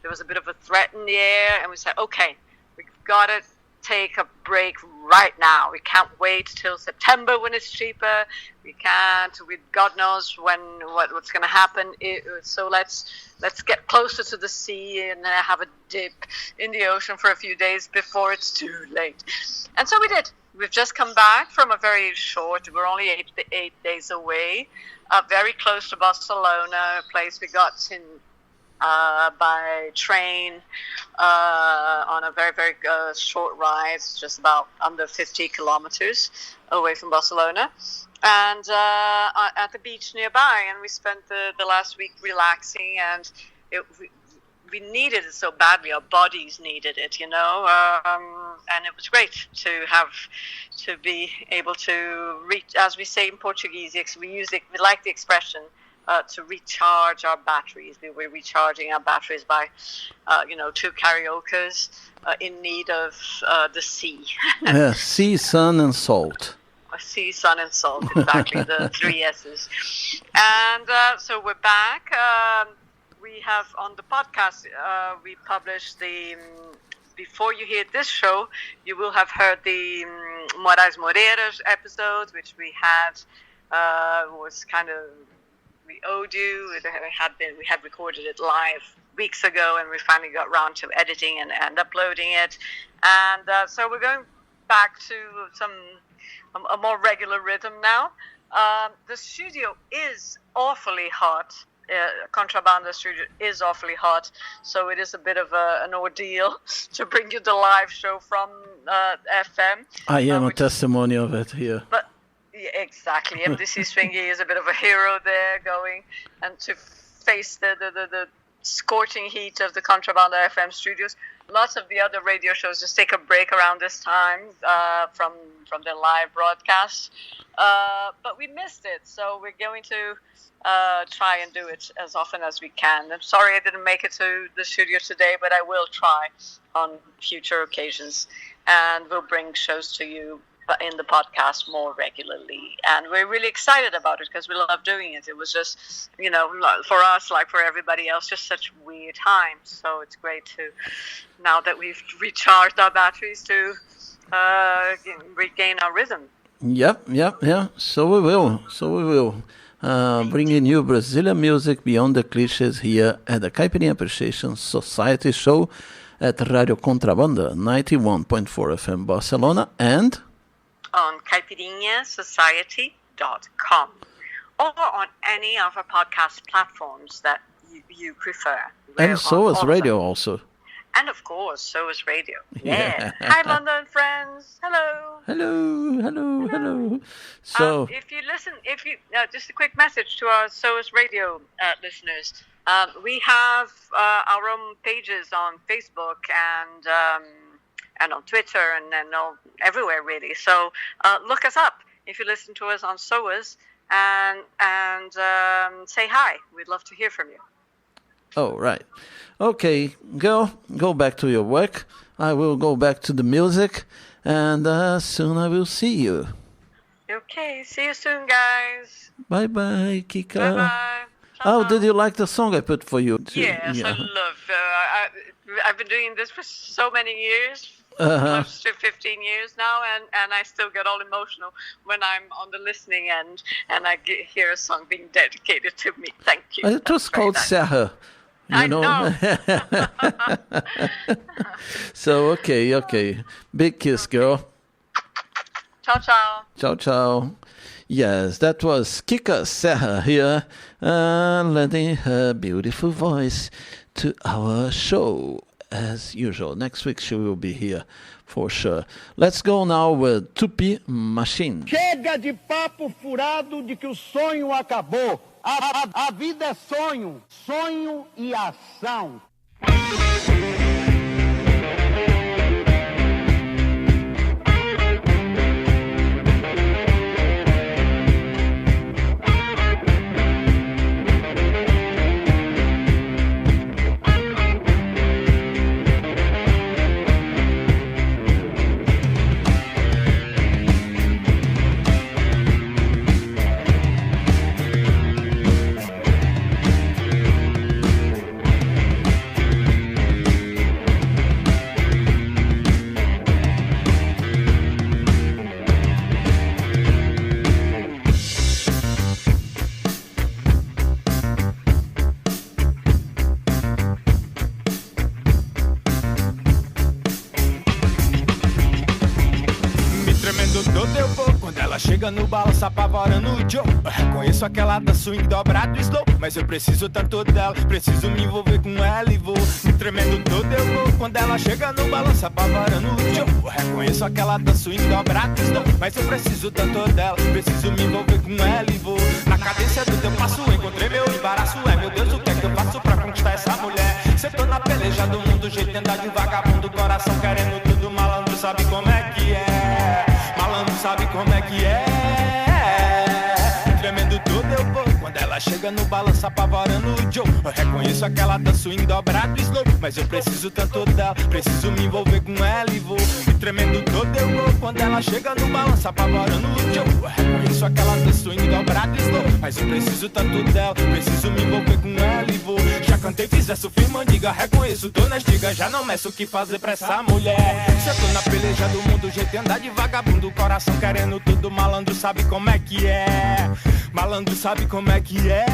There was a bit of a threat in the air, and we said, okay, we've got to take a break right now. We can't wait till September when it's cheaper. We can't. God knows what's going to happen. So let's get closer to the sea and have a dip in the ocean for a few days before it's too late. And so we did. We've just come back from a very short. We're only 8 days away. Very close to Barcelona, a place we got in by train on a very, very short ride, just about under 50 kilometers away from Barcelona, and at the beach nearby. And we spent the last week relaxing, and we needed it so badly. Our bodies needed it, and it was great to be able to reach, as we say in Portuguese. We like the expression, to recharge our batteries. We were recharging our batteries by, 2 karaokes in need of the sea. Yeah, sea, sun, and salt. Sea, sun, and salt, exactly, the 3 S's. And so we're back. We have on the podcast, we published before you hear this show, you will have heard the Moraes Moreira's episode, which we had, was kind of, we owed you. We had recorded it live weeks ago, and we finally got around to editing and uploading it. And so we're going back to a more regular rhythm now. The studio is awfully hot. Contrabanda studio is awfully hot, so it is a bit of an ordeal to bring you the live show from FM. I am a testimony of it here. But yeah, exactly. MDC Swingy is a bit of a hero there, going and to face the scorching heat of the Contrabanda FM studios. Lots of the other radio shows just take a break around this time from their live broadcast, but we missed it, so we're going to try and do it as often as we can. I'm sorry I didn't make it to the studio today, but I will try on future occasions, and we'll bring shows to you in the podcast more regularly. And we're really excited about it because we love doing it. It was just, for us, like for everybody else, just such weird times. So it's great to, now that we've recharged our batteries, to regain our rhythm. Yep. So we will. Bringing you Brazilian music beyond the cliches here at the Caipirinha Appreciation Society show. at Radio Contrabanda 91.4 FM Barcelona and on caipirinhasociety.com or on any of our podcast platforms that you prefer. And so is radio also. And of course, so is radio. Yeah. Hi, London friends. Hello. Hello. So, if you just a quick message to our So Is Radio listeners. We have our own pages on Facebook and on Twitter and everywhere really. So look us up if you listen to us on So Is and say hi. We'd love to hear from you. Oh, right. Okay, go back to your work. I will go back to the music, and soon I will see you. Okay, see you soon, guys. Bye-bye, Kika. Bye-bye. Oh, did you like the song I put for you? Yes, yeah. I love I've been doing this for so many years, close to 15 years now, and I still get all emotional when I'm on the listening end and I hear a song being dedicated to me. Thank you. It was called Serra. You know. So, okay. Big kiss, girl. Ciao. Ciao. Yes, that was Kika Serra here, lending her beautiful voice to our show, as usual. Next week she will be here, for sure. Let's go now with Tupi Machine. Chega de papo furado de que o sonho acabou. A vida é sonho e ação. Chega no balanço apavorando o Joe. Eu reconheço aquela da swing dobrado e slow, mas eu preciso tanto dela, preciso me envolver com ela e vou me tremendo todo eu vou. Quando ela chega no balanço apavorando o Joe. Eu reconheço aquela da swing dobrado e slow, mas eu preciso tanto dela, preciso me envolver com ela e vou. Na cadência do teu passo encontrei meu embaraço. Meu Deus, o que é que eu faço pra conquistar essa mulher? Cê tô na peleja do mundo, jeito de andar de vagabundo, coração querendo tudo, malandro sabe como é que é. Malandro sabe como é que é. Tremendo todo eu vou. Quando ela chega no balanço apavorando o Joe. Eu reconheço aquela da swing dobrado e slow, mas eu preciso tanto dela, preciso me envolver com ela e vou. E tremendo todo eu vou. Quando ela chega no balanço apavorando o Joe. Eu reconheço aquela da swing dobrado e slow, mas eu preciso tanto dela, preciso me envolver com ela e vou. Já cantei, fiz essa firmandiga, reconheço, tô na estiga, já não meço o que fazer pra essa mulher. Se eu tô na peleja do mundo, jeito de andar de vagabundo, coração querendo tudo, malandro sabe como é que é. Malandro sabe como é que é.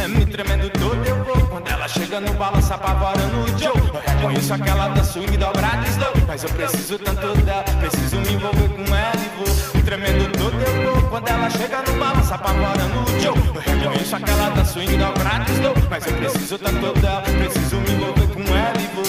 Me tremendo todo eu vou. Quando ela chega no balanço apavorando o Joe. Eu reconheço aquela da swing dobrada e slow, mas eu preciso tanto dela, preciso me envolver com ela e vou. Me tremendo todo eu vou. Quando ela chega no balanço apavorando o Joe. Eu reconheço aquela da swing dobrada e slow, mas eu preciso tanto dela, preciso me envolver com ela e vou.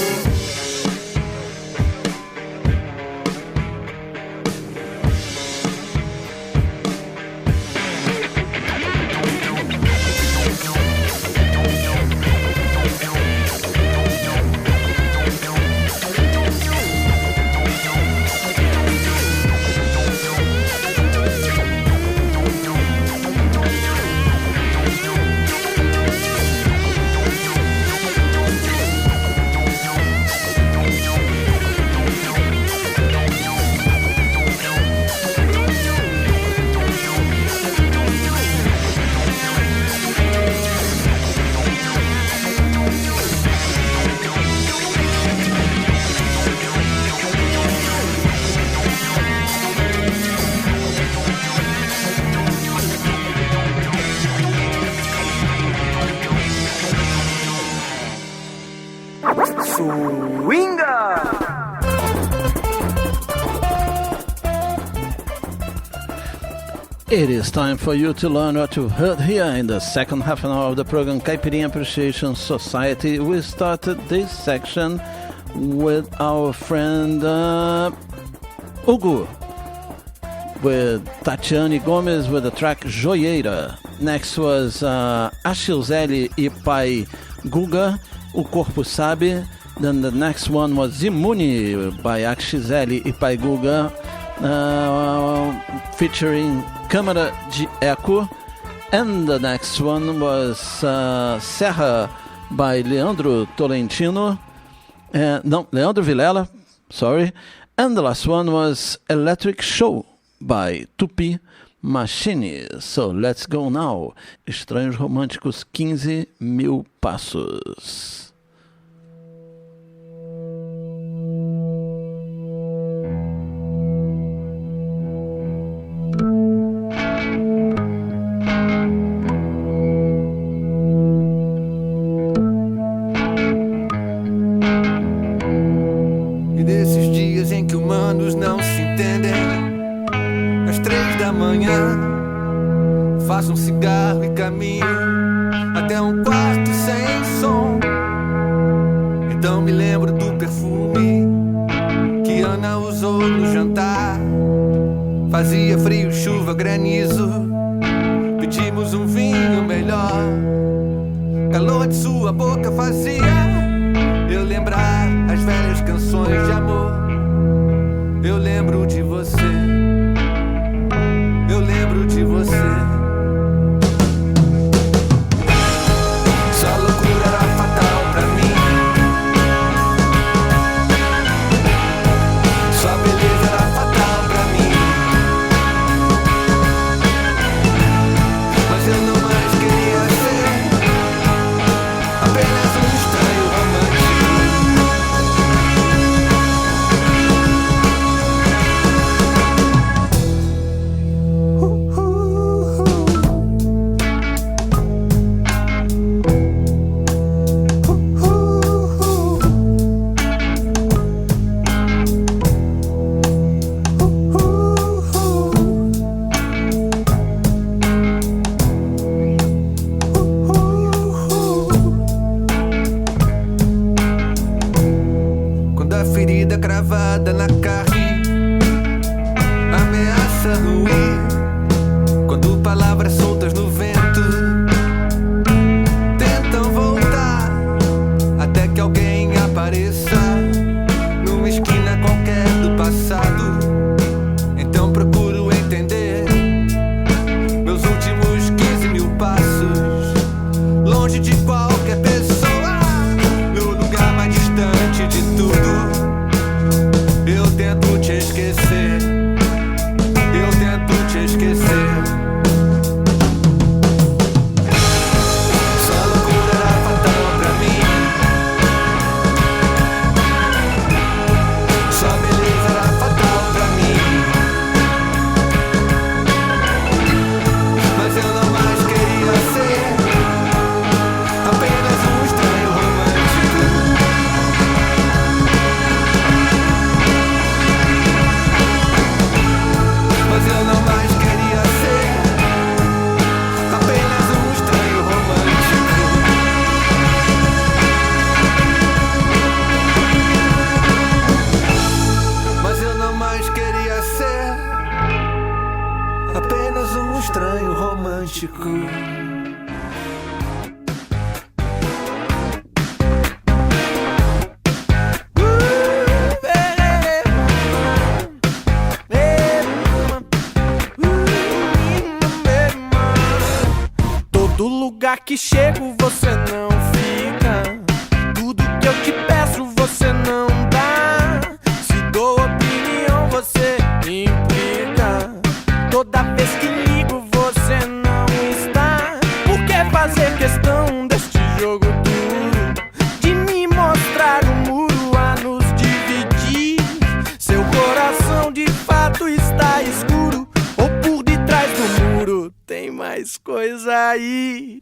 Swinga! It is time for you to learn what you heard here in the second half an hour of the program Caipirinha Appreciation Society. We started this section with our friend Hugo, with Tatiane Gomes with the track Joieira. Next was Achilzeli e Pai Guga, O Corpo Sabe. Then the next one was Imune by Achilzeli e Pai Guga, featuring Câmara de Eco. And the next one was Serra by Leandro Tolentino. Leandro Vilela, sorry. And the last one was Electric Show by Tupi Machine. So let's go now. Estranhos Românticos, 15.000 passos. Faço um cigarro e caminho até um quarto sem som. Então me lembro do perfume que Ana usou no jantar. Fazia frio, chuva, granizo. Pedimos um vinho melhor. Calor de sua boca fazia eu lembrar as velhas canções de amor. Eu lembro de você. Eu lembro de você. Sua loucura era fatal pra mim. Sua beleza era fatal pra mim. Mas eu não mais queria ser apenas um estranho romântico. Cravada na carne, ameaça ruir. Quando palavras soltas no vento tentam voltar, até que alguém apareça numa esquina qualquer do passado. Então procuro entender meus últimos 15.000 passos, longe de qualquer pessoa, no lugar mais distante de tudo. Eu tento te esquecer. Eu tento te esquecer. Sua loucura era fatal pra mim. Sua beleza era fatal pra mim. Mas eu não mais queria ser apenas um estranho romântico. Mas eu não mais queria ser apenas um estranho romântico. Mas eu não mais queria ser apenas um estranho romântico. Lugar que chego você não fica. Tudo que eu te peço você não dá. Se dou opinião você implica. Toda vez que ligo você não está. Por que fazer questão deste jogo duro? De me mostrar um muro a nos dividir. Seu coração de fato está escuro. Ou por detrás do muro tem mais coisa aí.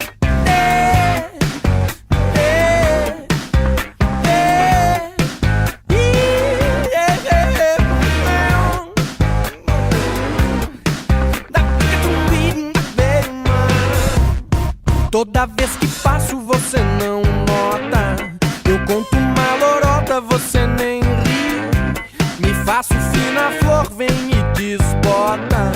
Toda vez que passo você não nota. Eu conto uma lorota, você nem ri. Me faço fina flor, vem e desbota.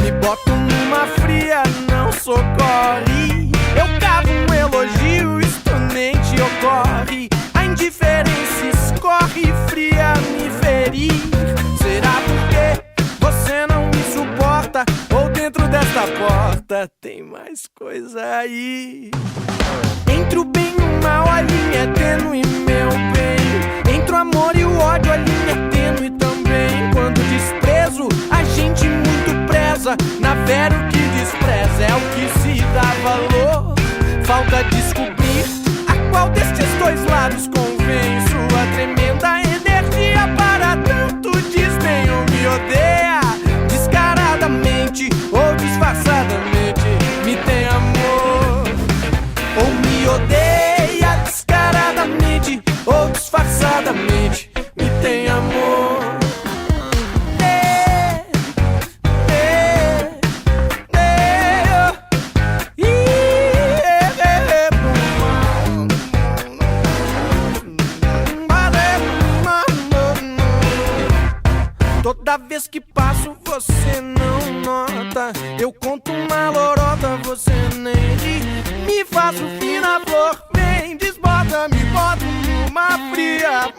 Me boto numa fria, não socorre. Eu cavo um elogio, isto nem te ocorre. A indiferença escorre fria, me ferir. Será porque você não me suporta? Ou dentro desta porta tem mais coisa aí? Entre o bem e o mal a linha é tênue, meu bem. Entre o amor e o ódio a linha é tênue também. Quando desprezo a gente muito preza. Navega o que despreza é o que se dá valor. Falta descobrir a qual destes dois lados convém. Sua tremenda energia para tanto desdenho me odeia descaradamente ou disfarçadamente. Me tem amor ou me odeia descaradamente ou disfarçadamente. Me tem amor. Toda vez que passo você não nota. Eu conto uma lorota, você nem ri. Me faço fina flor, vem, desbota. Me boto numa fria,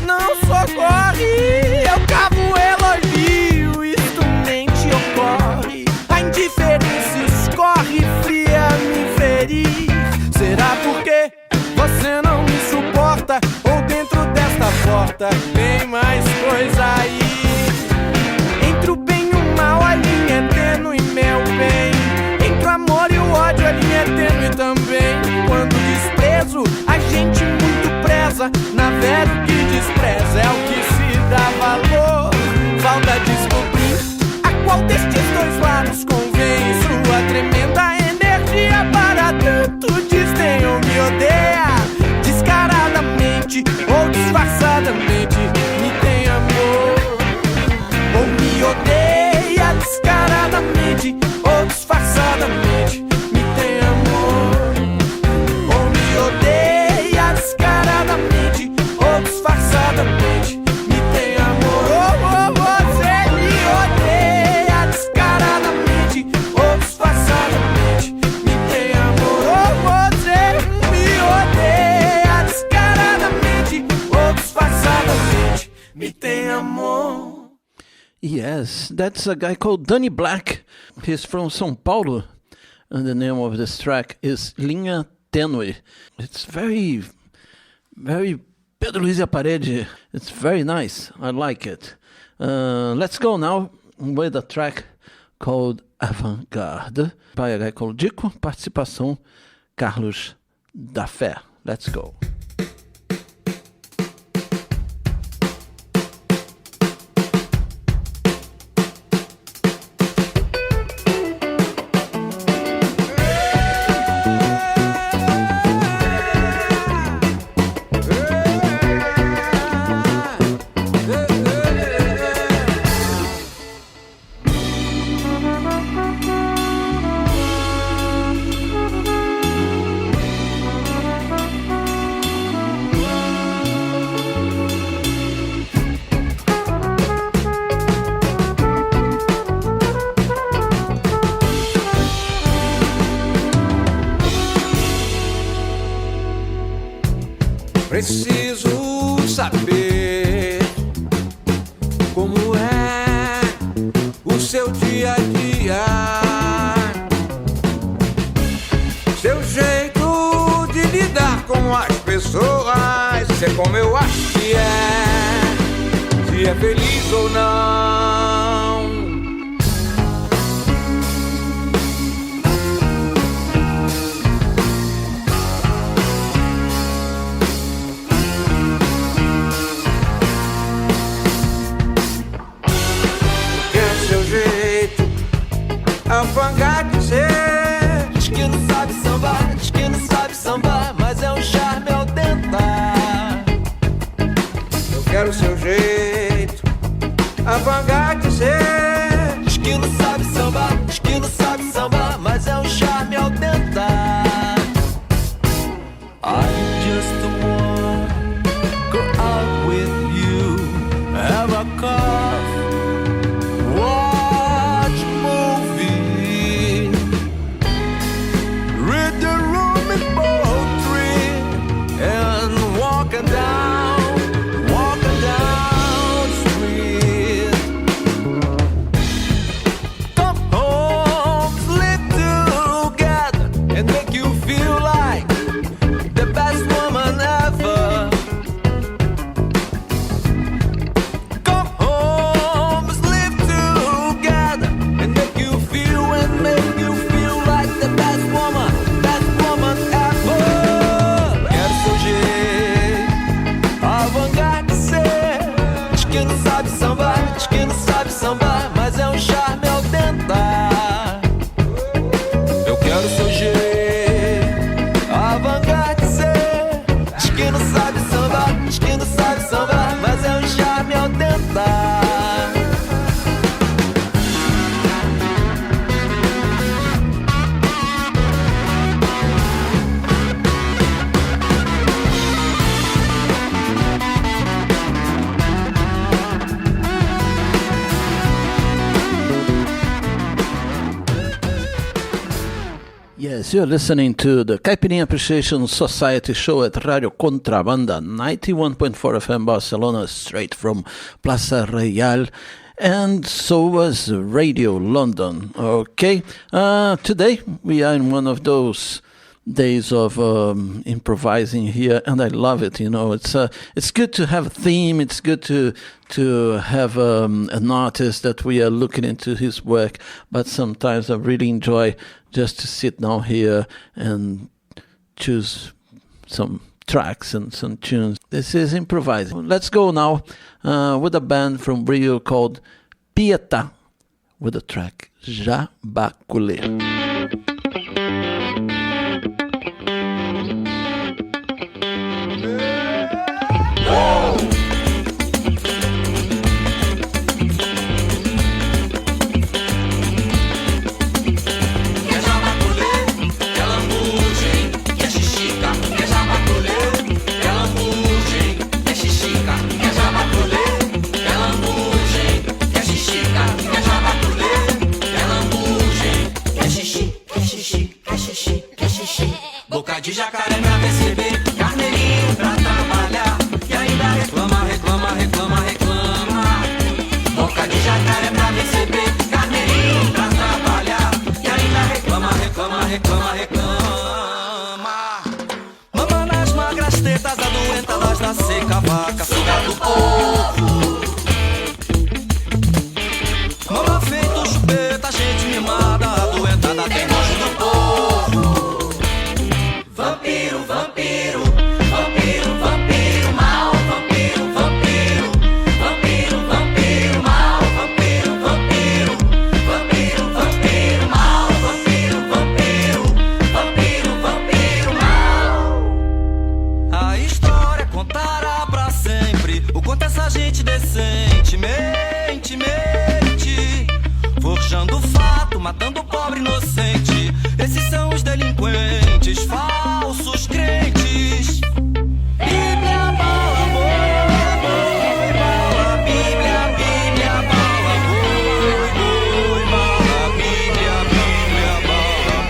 não socorre. Eu cavo um elogio, isto nem te ocorre. A indiferença escorre fria, me ferir. Será porque você não me suporta? Ou dentro desta porta tem mais coisa aí? Entre o bem e o mal a linha é tênue, meu bem. Entre o amor e o ódio a linha é tênue também. Quando desprezo a gente muito preza. Navega o que despreza é o que se dá valor. Falta descobrir a qual destes dois lados convém. Sua tremenda energia para tanto desdenho me odeia descaradamente ou disfarçadamente. Me tem amor ou me odeia descaradamente ou disfarçadamente. Me tem amor ou me odeia descaradamente ou disfarçadamente. Me tem amor ou você me odeia descaradamente ou disfarçadamente. Me tem amor ou você me odeia descaradamente ou disfarçadamente. Me tem amor. Yes, that's a guy called Danny Black. He's from São Paulo, and the name of this track is Linha Tênue. It's very, very Pedro Luiz e a Parede. It's very nice. I like it. Let's go now with a track called Avant-Garde by a guy called Dico, participação Carlos da Fé. Let's go. Preciso saber como é o seu dia a dia, seu jeito de lidar com as pessoas, se é como eu acho que é, se é feliz ou não. Avant-Garde dizer, diz que não sabe sambar, diz que não sabe sambar, mas é um charme ao tentar. Eu quero seu jeito. Avant-Garde dizer, Yes, you're listening to the Caipirinha Appreciation Society show at Radio Contrabanda, 91.4 FM Barcelona, straight from Plaza Real. And so was Radio London. Okay, today we are in one of those days of improvising here, and I love it. You know, it's good to have a theme. It's good to have an artist that we are looking into his work. But sometimes I really enjoy just to sit down here and choose some tracks and some tunes. This is improvising. Let's go now with a band from Rio called Pietà with the track Jabacule. Boca de jacaré pra receber, carneirinho pra trabalhar. E ainda reclama, reclama, reclama, reclama. Boca de jacaré pra receber, carneirinho pra trabalhar. E ainda reclama, reclama, reclama, reclama. Mama nas magras tetas, adoentadas da seca vaca, suga do povo. Mama feito chupeta, gente mimada, adoentada, tem nojo do povo. Vampiro, vampiro, vampiro, vampiro, mal, vampiro, vampiro, vampiro, vampiro, mal, vampiro, vampiro, vampiro, vampiro, mal, vampiro, vampiro, vampiro, vampiro, mal. A história contará pra sempre o quanto essa gente decente mente, mente, forjando fato, matando o pobre inocente. Esses são os delinquentes, falsos crentes. Bíblia, bala, boi, boi, bala, Bíblia, Bíblia, bala, boi, boi, bala, Bíblia, Bíblia, bala.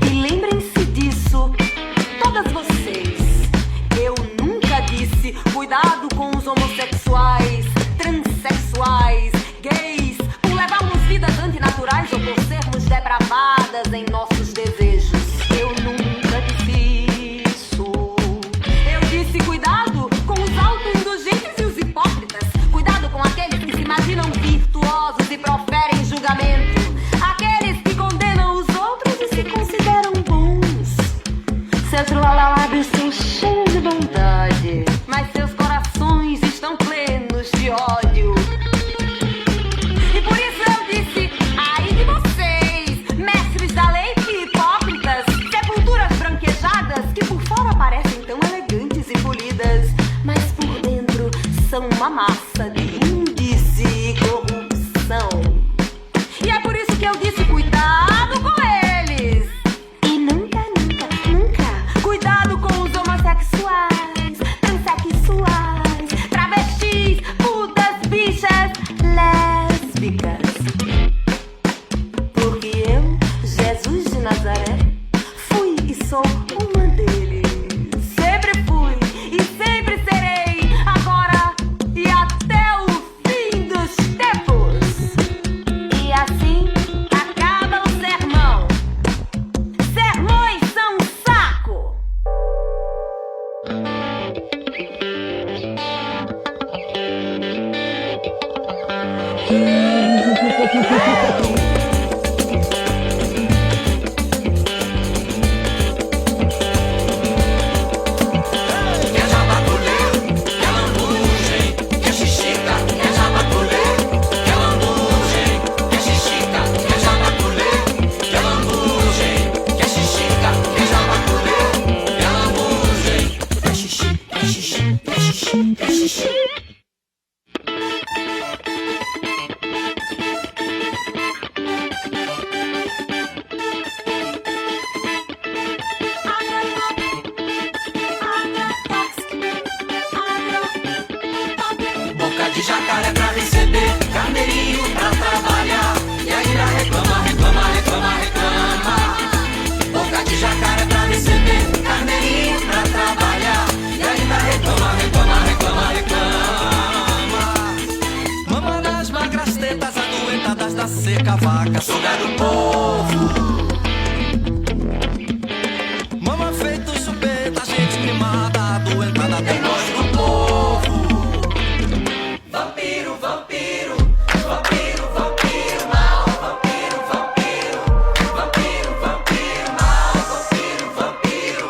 E lembrem-se disso, todas vocês. Eu nunca disse cuidado com os homossexuais, transexuais, gays, por levarmos vidas antinaturais ou por sermos depravadas em nossos desejos. Eu nunca disse isso. Eu disse cuidado com os autoindulgentes e os hipócritas. Cuidado com aqueles que se imaginam virtuosos e proferem julgamento. Aqueles que condenam os outros e se consideram bons. Seus lábios são cheios de bondade, mas seus corações estão plenos de ódio. E por isso eu disse, ai de vocês, mestres da lei que hipócritas, sepulturas branquejadas que por fora parecem tão elegantes e polidas, mas por dentro são uma massa de índice e corrupção. E é por isso que eu disse cuidado com eles. E nunca, nunca, nunca cuidado com os homossexuais, transexuais, travestis, putas, bichas, lésbicas. Porque eu, Jesus de Nazaré, fui e sou uma deles. Sempre fui e sempre serei, agora e até o fim dos tempos. E assim acaba o sermão. Sermões são um saco. Quer jabaculê, quer lambugem, quer xixica, quer jabaculê, quer lambugem, quer xixica, quer jabaculê, quer lambugem, quer xixica, quer jabaculê, quer lambugem, quer xixi, quer xixi, quer xixi, quer xixi. ser cavaca. Sou do povo. Mama feito chupeta, gente queimada, adoentada, tem voz do povo. Vampiro, vampiro, vampiro, vampiro, mal, vampiro, vampiro, vampiro, vampiro, mal, vampiro, vampiro,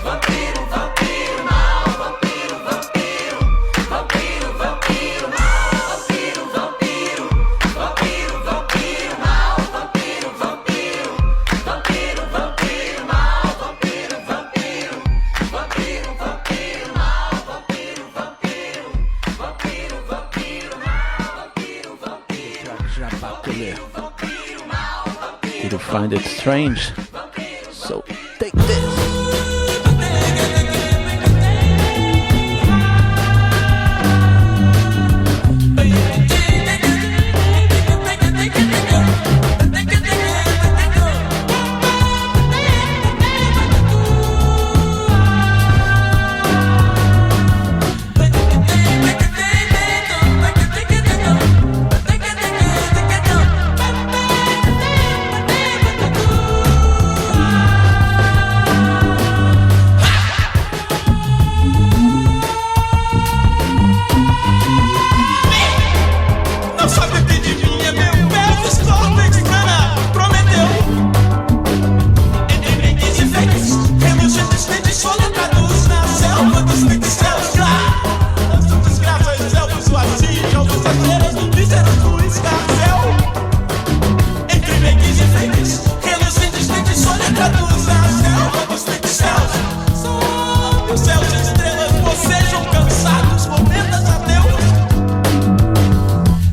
vampiro, vampiro, mal, vampiro, vampiro, vampiro, vampiro, mal, vampiro, vampiro, vampiro, vampiro, mal, vampiro, vampiro, vampiro, vampiro, mal, vampiro, vampiro, vampiro, vampiro, mal, vampiro, vampiro, vampiro, vampiro, mal, vampiro, vampiro, You find it strange? So take this. Não sabe o que de mim é meu pé, discorda, extrana, prometeu. Entre brinques e fakes, reluzentes feitos soletrados na selva dos pixels. As desgraças, elfos, o assis, elfos, as feiras do vísceras do escarcel. Entre brinques e fakes, reluzentes feitos soletrados na selva dos pixels. Sob os céus e estrelas bocejam cansados, momentos a Deus.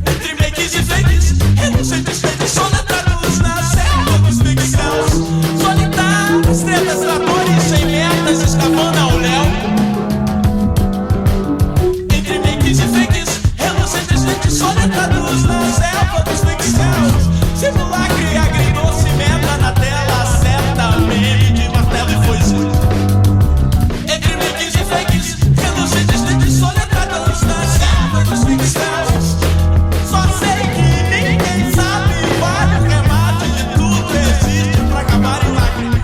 Entre makes e fakes, reluzentes feitos soletrados na selva dos pixels. Solitários, tretas, tratores sem metas, escapando ao léu. Entre makes e fakes, reluzentes feitos soletrados na selva dos pixels. Simulacro e agridoce, meta na tela, seta, meme de martelo e foice. Entre makes e fakes, reluzentes feitos soletrados na selva dos pixels. Só sei que ninguém sabe, vale o remate de tudo existe pra acabar em lágrimas.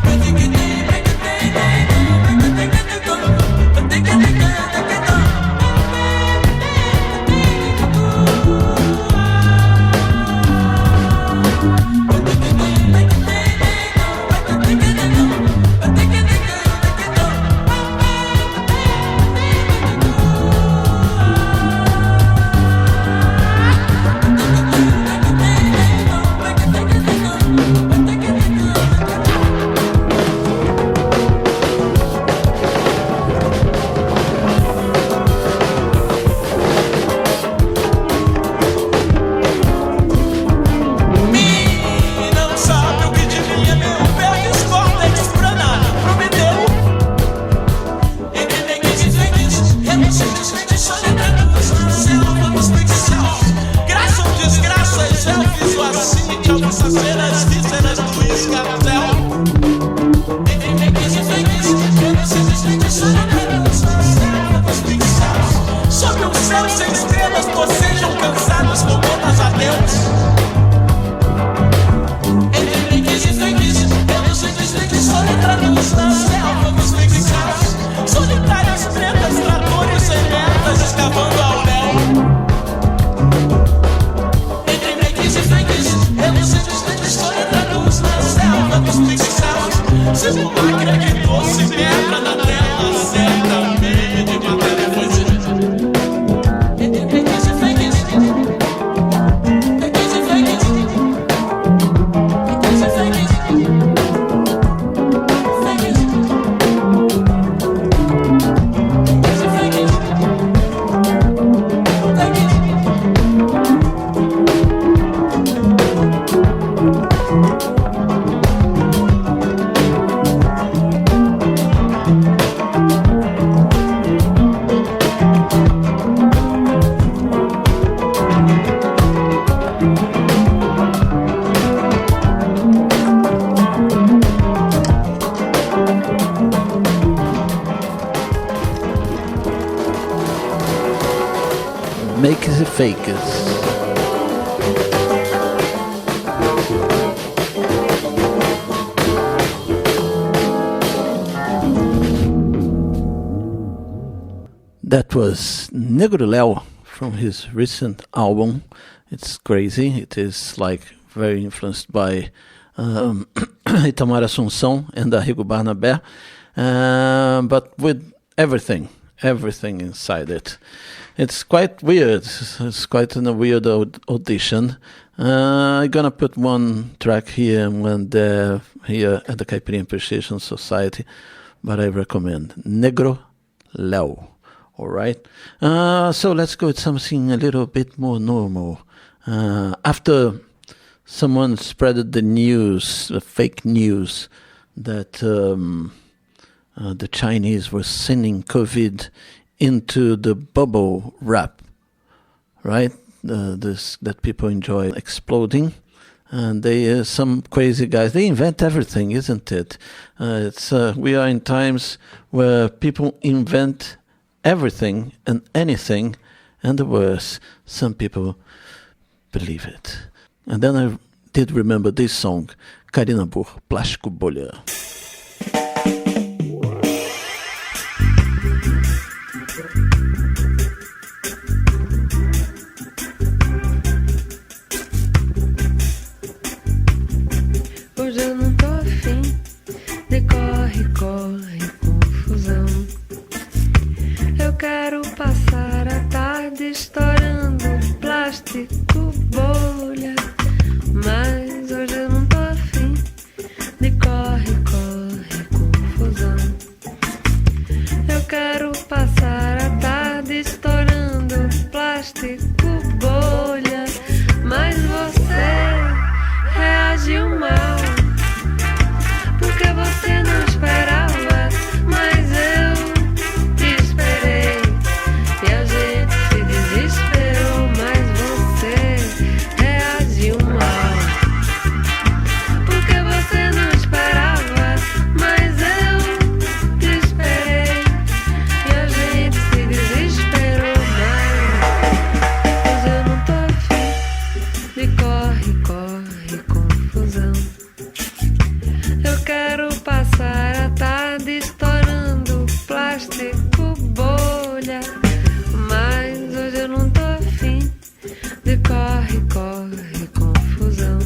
Não sabe o que de mim é meu pé, discorda, extrana, prometeu. Entre makes e fakes, reluzentes feitos soletrados na selva dos pixels. Graça ou desgraças, elfos, o assinte, elfos, as feiras, vísceras do escarcel. Entre makes e fakes, reluzentes feitos soletrados na selva dos pixels. Sob os céus sem estrelas bocejam cansados com botas a Deus. Entre makes e fakes, reluzentes feitos soletrados na selva dos pixels. Solitárias, tretas, tratores sem metas, escavando ao léu. Entre makes e fakes, reluzentes feitos soletrados na selva dos pixels. Simulacro que doce, meta na tela, seta, meme de martelo e foice. Entre makes e fakes, makes e fakes, makes e fakes, fakes, makes e fakes, Makers and fakers. That was Negro Leo from his recent album. It's crazy. It is like very influenced by Itamar Assunção and Arrigo Barnabé, but with everything inside it. It's quite weird. It's quite a weird audition. I'm gonna put one track here when they're here at the Caipirinha Appreciation Society, but I recommend Negro Leo. All right. So let's go with something a little bit more normal. After someone spread the news, the fake news, that the Chinese were sending COVID into the bubble wrap, right? That people enjoy exploding. And they some crazy guys, they invent everything, isn't it? We are in times where people invent everything and anything, and the worst, some people believe it. And then I did remember this song, Karina Burr, Plástico Bolha. Hoje eu não tô afim de corre, corre, confusão. Eu quero passar a tarde estourando plástico, bolha. Mas hoje eu não tô afim de corre, corre, confusão. Eu quero passar a tarde estourando plástico, bolha. Mas você reagiu mal, porque você não esperava, mas eu te esperei. E a gente se desesperou, mas você reagiu mal, porque você não esperava, mas eu te esperei. E a gente se desesperou, mas hoje eu não tô afim de corre, corre, confusão. Eu quero passar a tarde estourando plástico, bolha. Mas hoje eu não tô afim de corre, corre, confusão.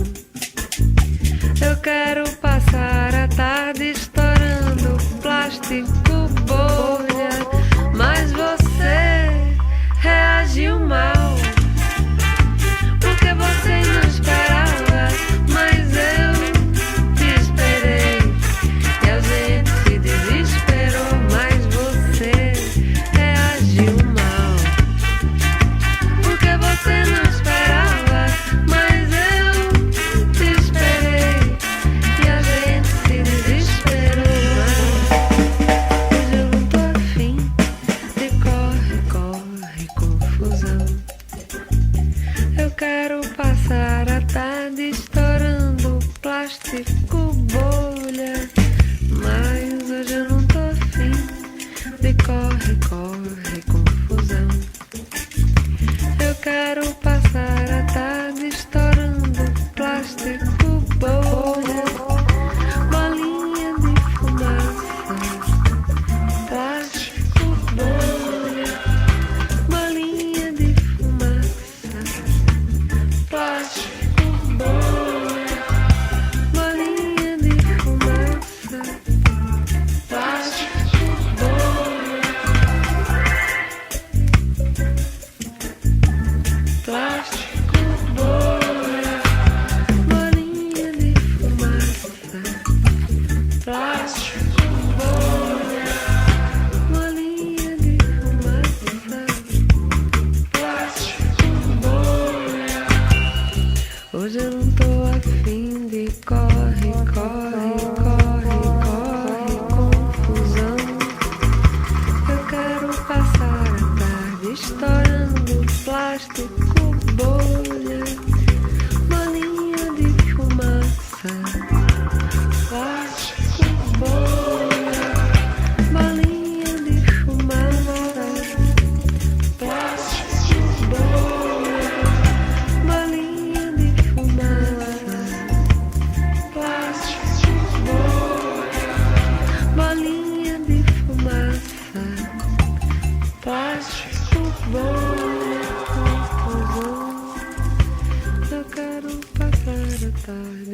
Eu quero passar a tarde estourando plástico, bolha. Mas você reagiu mal, porque você não esperava, mas eu te esperei. E a gente se desesperou, mas você reagiu mal, porque você não esperava, mas eu te esperei. E a gente se desesperou, mas hoje eu não tô afim de corre, corre, confusão. Eu quero passar a tarde estourando plástico, bolha. Mas hoje eu não tô afim de corre, corre, confusão. Eu quero passar a tarde estourando plástico, bolha. Bolinha de fumaça, plástico, bolha. Bolinha de fumaça, plástico, bolha. Bolinha de fumaça, plástico, bolha. Plástico, bolha. Bolinha de fumaça, plástico, bolha. Bolinha de fumaça, plástico, bolha.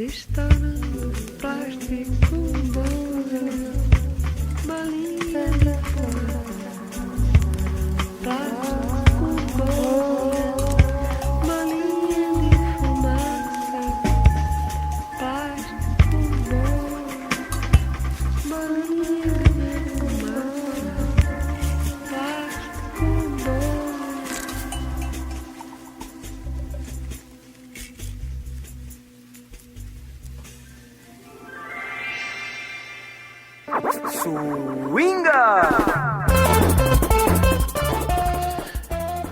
estourando plástico bolha, bolinha de fumaça, plástico bolha, bolinha de fumaça, plástico bolha, bolinha de fumaça, plástico bolha.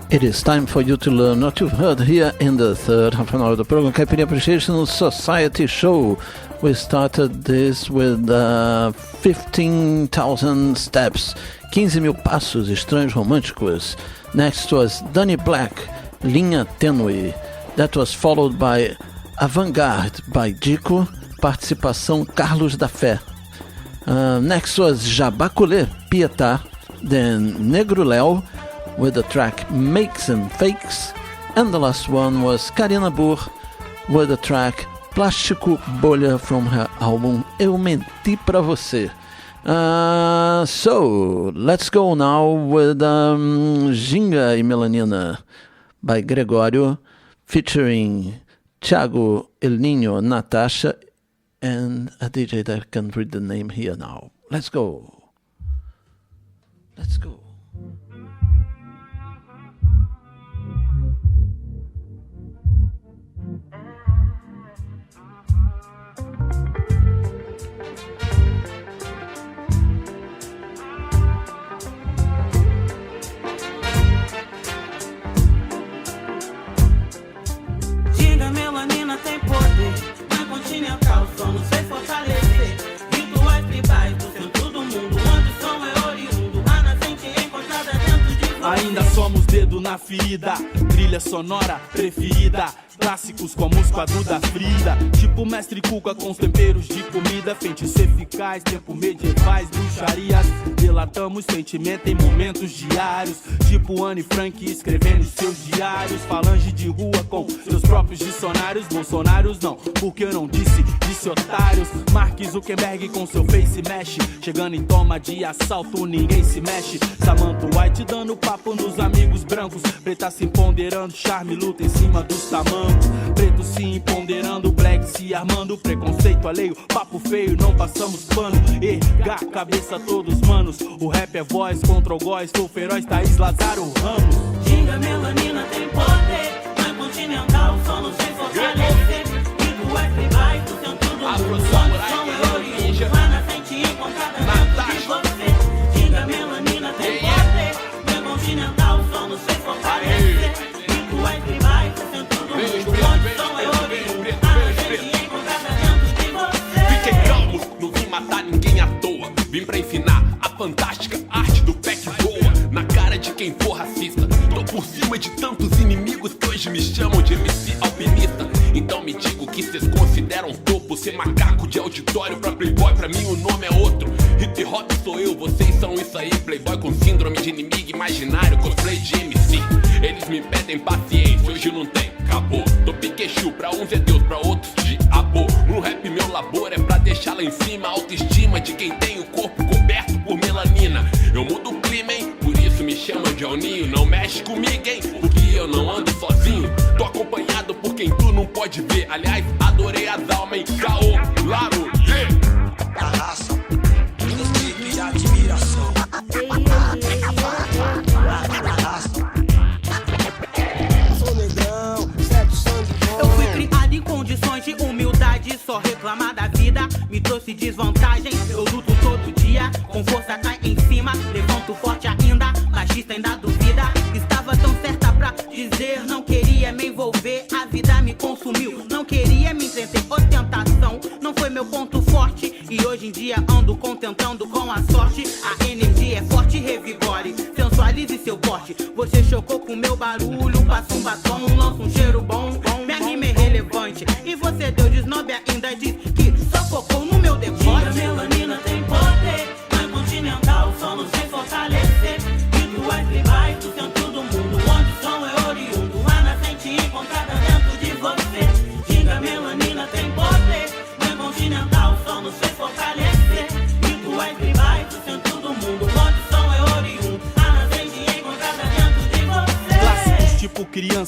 It is time for you to learn what you've heard here in the third half an hour of the program Caipirinha Appreciation Society Show. We started this with 15,000 steps, 15,000 passos estranhos românticos. Next was Danny Black, Linha Tênue. That was followed by Avant-Garde by Dico, participação Carlos da Fé. Next was Jabaculé, Pietá, then Negro Léo with the track Makes and Fakes, and the last one was Karina Burr with the track Plástico Bolha from her album Eu Menti Pra Você. So, let's go now with Ginga e Melanina by Gregório, featuring Thiago, El Niño, Natasha, and a DJ that can read the name here now. Let's go. Let's go. Ginga, melanina tem poder. Na continental só não sei fortalecer. Rituais tribais do centro do mundo, onde o som é oriundo. A nascente encontrada dentro de você. Ainda somos dedo na ferida, trilha sonora preferida. Clássicos como os quadros da Frida, tipo Mestre Cuca com os temperos de comida. Feitiço eficaz, tempo medievais, bruxarias. Delatamos sentimento em momentos diários, tipo Anne Frank escrevendo seus diários. Falange de rua com seus próprios dicionários. Bolsonaros não, porque eu não disse otários. Mark Zuckerberg com seu face mesh, chegando em toma de assalto, ninguém se mexe. Samantha White dando papo nos amigos brancos. Preta se empoderando, charme, luta em cima dos tamancos. Preto se empoderando, black se armando. Preconceito alheio, papo feio, não passamos pano. Erga a cabeça todos manos. O rap é voz contra o góis, sou feroz, Thaís Lázaro Ramos. Ginga, melanina tem poder. Na continental só não sei fortalecer. Rituais tribais do centro do mundo, onde o som é oriundo. A nascente encontrada dentro de você. Ginga, melanina tem poder. Na continental só não sei fortalecer. Rituais tribais do centro do mundo, onde o som é oriundo. A nascente encontrada dentro de você. Fiquei calmo, não vim matar ninguém à toa. Vim pra ensinar a fantástica arte do pé que voa. Na cara de quem for racista. Tô por cima de tantos inimigos que hoje me chamam de MC alpinista. Então me diga o que vocês consideram topo. Ser macaco de auditório pra playboy, pra mim o nome é outro. Hip hop sou eu, vocês são isso aí. Playboy com síndrome de inimigo imaginário, cosplay de MC. Eles me pedem paciência, hoje não tem, acabou. Tô Pikachu, pra uns é Deus, pra outros diabo. No rap meu labor é pra deixar lá em cima a autoestima de quem tem o corpo coberto por melanina. Eu mudo o clima, hein, por isso me chamam de Alninho. Não mexe comigo, hein, porque eu não ando sozinho. Tô acompanhado por quem tu não pode ver. Aliás, adorei as almas, hein, Caô, Laro, A raça, respeito e admiração. Sou negrão, certo sangue bom. Eu fui criado em condições de humildade. Só reclamar da vida me trouxe desvantagem. Eu luto todo dia, com força cai em cima. Levanto forte ainda, machista ainda duvida. Estava tão certa pra dizer, não queria me envolver. A vida me consumiu, não queria me entreter. Ostentação não foi meu ponto forte. E hoje em dia ando contentando com a sorte. A energia é forte, revigore, sensualize seu porte. Você chocou com meu barulho, passa um batom, lança um cheiro bom. Minha rima é relevante e você deu desnobe ainda diz que só focou no meu decote. Ginga, melanina tem poder. Na continental só não sei fortalecer. Rituais tribais do centro do mundo, onde o som é oriundo. A nascente encontrada dentro de você. Ginga, melanina tem poder.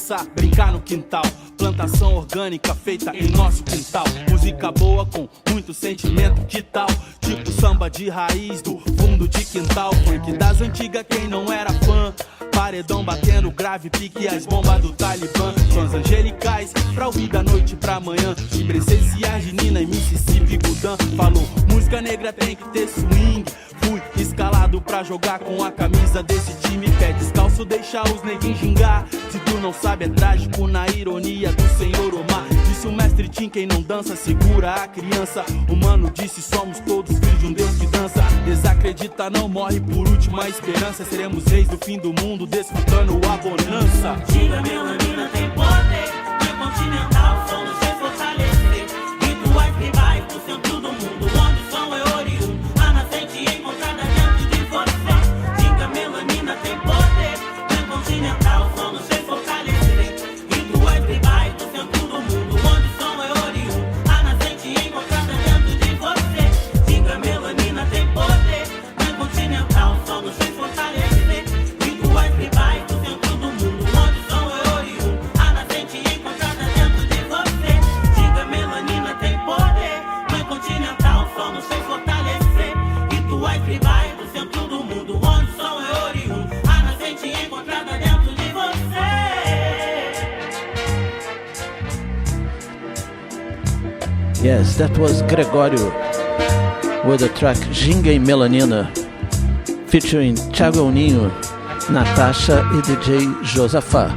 criança brincar no quintal. Plantação orgânica feita em nosso quintal. Música boa com muito sentimento, que tal? Tipo samba de raiz do fundo de quintal. Funk das antigas, quem não era fã. Paredão batendo grave, pique as bombas do Talibã. Sons angelicais, pra ouvir da noite pra manhã. E Princesa e Arginina em Mississippi, Gudan. Falou, música negra tem que ter swing. Fui escalado pra jogar com a camisa desse time. Pé descalço, deixa os neguinhos gingar. Se tu não sabe, é trágico na ironia do senhor Omar. Disse o mestre Tim, quem não dança segura a criança. O mano disse, somos todos filhos de um Deus que dança. Desacredita, não morre, por última esperança. Seremos reis do fim do mundo, desfrutando a bonança. Diga, melanina tem poder, é continental, só nos fez fortalecer. Rituais tribais do centro do mundo, onde o som é oriundo, a nascente encontrada dentro de você. Diga, melanina tem poder, é continental, só nos fez fortalecer. Rituais tribais do centro do mundo, onde o som é oriundo, a nascente encontrada dentro de você. Diga, melanina tem poder, é continental, só nos fez fortalecer. Rituais tribais do centro do mundo, onde o som é oriundo, a nascente encontrada dentro de você. Diga, melanina tem poder, não é continental, só nos fez fortalecer. Rituais tribais do centro do mundo, onde o som é oriundo, a nascente encontrada dentro de você. Yes, that was Gregório with the track Ginga e Melanina, featuring Thiago Ninho, Natasha e DJ Josafá.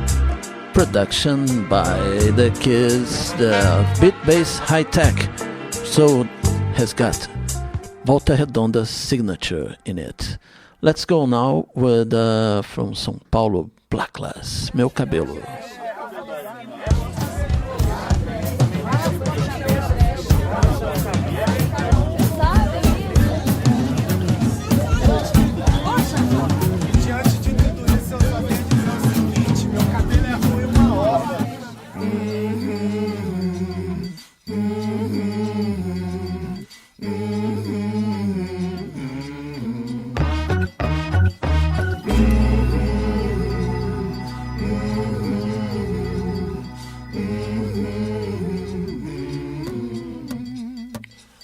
Production by the kids, the Beat Bass High Tech. So has got Volta Redonda's signature in it. Let's go now with from São Paulo, Blacklist, Meu Cabelo.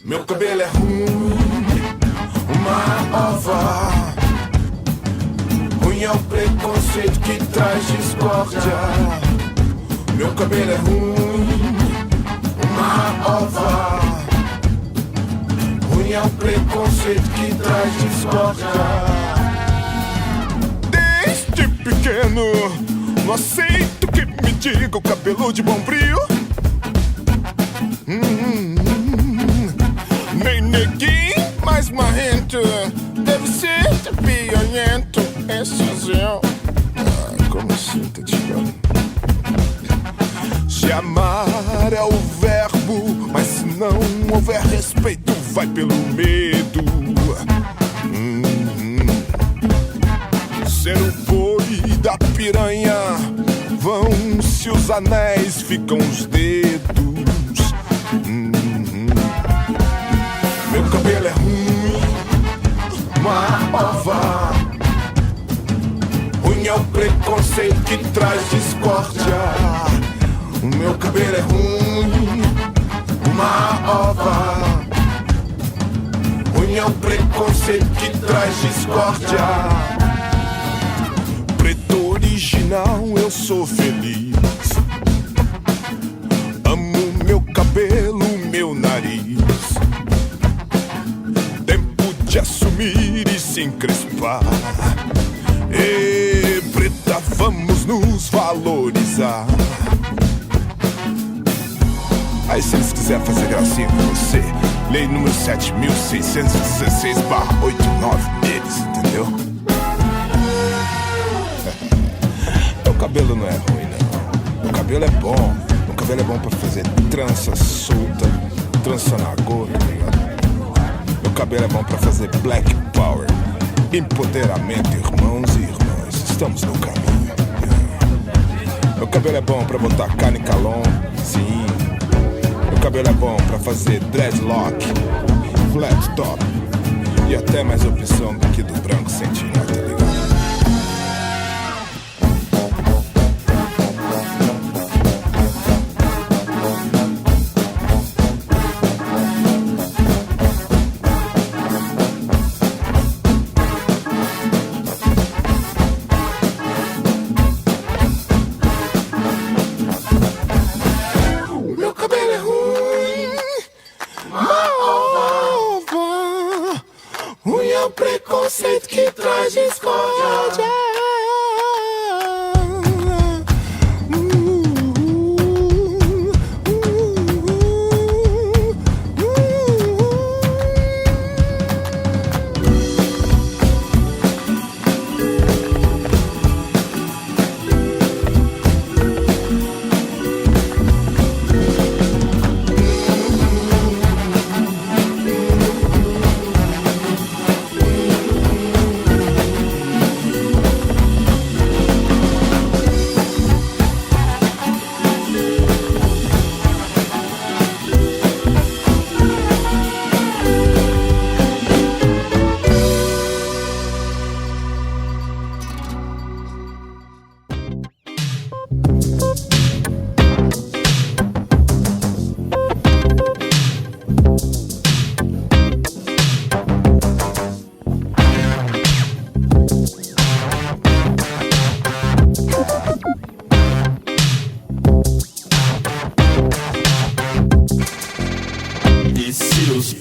Meu cabelo é ruim, uma ova. Ruim é o preconceito que traz discórdia. Meu cabelo é ruim, uma ova. Ruim é o preconceito que traz discórdia. Desde pequeno, não aceito que me diga o cabelo de bom brilho. Nem neguinho, mais marrento. Deve ser piolento. Esse azul. Como assim, tá tirando? Se amar é o verbo, mas se não houver respeito, vai pelo medo. Ser o boi da piranha, vão-se os anéis, ficam os dedos. Meu cabelo é ruim, uma ova. Ruim é o preconceito que traz discórdia. O meu cabelo é ruim, uma ova. Ruim é o preconceito que traz discórdia. Preto original, eu sou feliz. Amo meu cabelo, meu nariz. De assumir e se encrespar. E preta, vamos nos valorizar. Aí se eles quiserem fazer gracinha com você, lei número 7.616/89 deles, entendeu? Meu cabelo não é ruim, não. Meu cabelo é bom. Meu cabelo é bom pra fazer trança solta, trança na gota, tá ligado? Meu cabelo é bom pra fazer black power, empoderamento, irmãos e irmãs, estamos no caminho. Meu cabelo é bom pra botar carne calon, sim. Meu cabelo é bom pra fazer dreadlock, flat top e até mais opção do que do branco sentinela, tá ligado?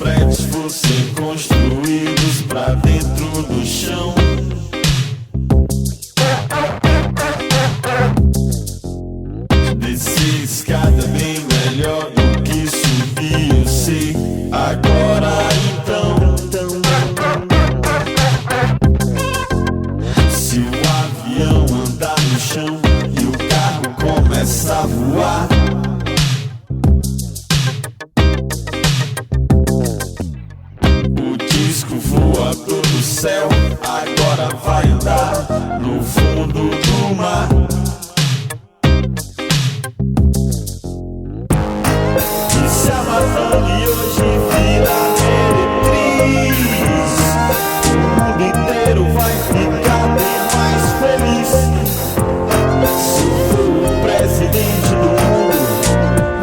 prédios fossem construídos pra dentro do chão, descer escada bem melhor do que subir, eu sei. Agora então, se o avião andar no chão e o carro começa a voar, o disco voador do céu agora vai andar no fundo do mar. E se a Madame hoje virar meretriz, o mundo inteiro vai ficar bem mais feliz. Se eu for o presidente do mundo,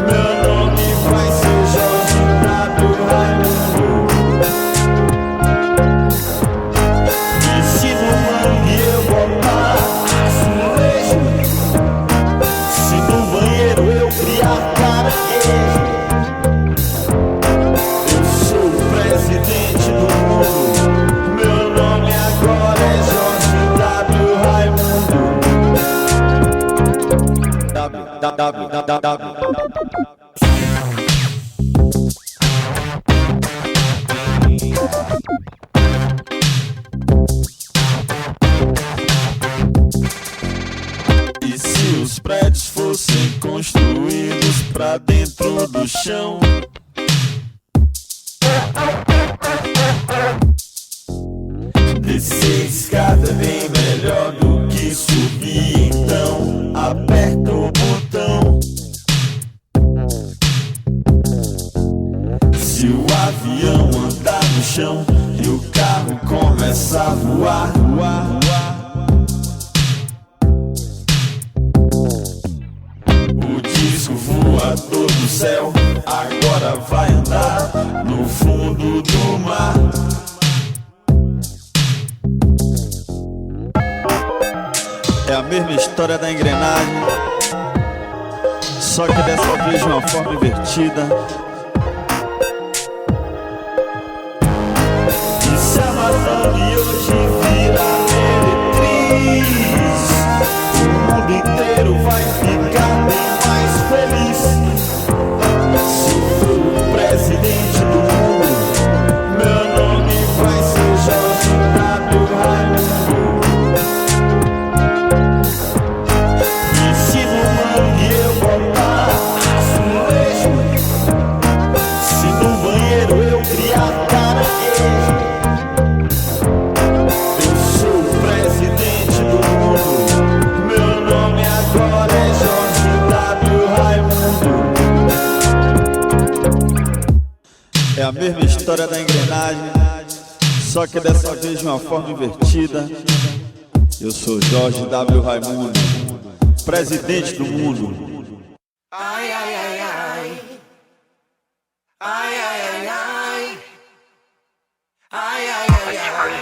meu nome vai ser Jorge W. Raimundo. E se no mangue eu botar azulejo, se no banheiro eu criar caranguejo, eu sou o presidente do mundo, meu nome agora é Jorge W. Raimundo. E se os prédios fossem construídos pra dentro do chão, descer escada bem melhor do que subir, então aperta o botão. Se o avião andar no chão e o carro começa a voar, o disco voador do céu agora vai andar no fundo do mar. É a mesma história da engrenagem, só que dessa vez de uma forma invertida. E se a Madame hoje virar meretriz, o mundo inteiro vai ficar bem mais feliz. Se eu for o presidente do mundo, meu nome vai ser Jorge W. Raimundo. E se no mangue eu botar azulejo, se no banheiro eu criar caranguejo, eu sou o presidente do mundo, meu nome agora é Jorge W. Raimundo. É a mesma história da engrenagem, só que dessa vez de uma forma invertida. Eu sou Jorge W. Raimundo, presidente do mundo. Ai, ai, ai, ai. Ai, ai, ai, ai. Ai, ai, ai, ai.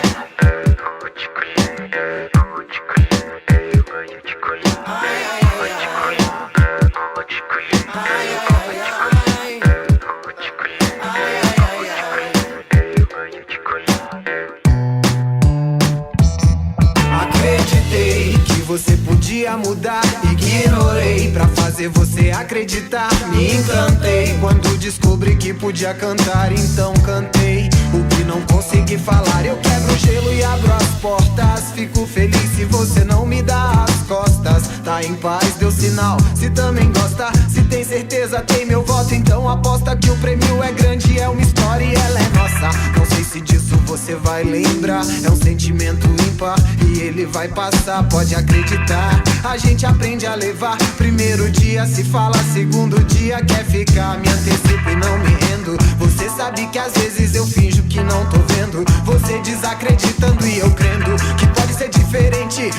Acreditei que você podia mudar, ignorei pra fazer você acreditar. Me encantei quando descobri que podia cantar, então cantei o que não consegui falar. Eu quebro o gelo e abro as portas, fico feliz se você não me dá as costas. Tá em paz, deu sinal, se também gosta, se tem certeza tem meu voto, então aposta que o prêmio é grande, é uma história e ela é nossa. Não sei se disso você vai lembrar, é um sentimento ímpar e ele vai passar, pode acreditar. A gente aprende a levar, primeiro dia se fala, segundo dia quer ficar. Me antecipo e não me rendo, você sabe que às vezes eu finjo que não tô vendo, você desacreditando e eu crendo que pode ser diferente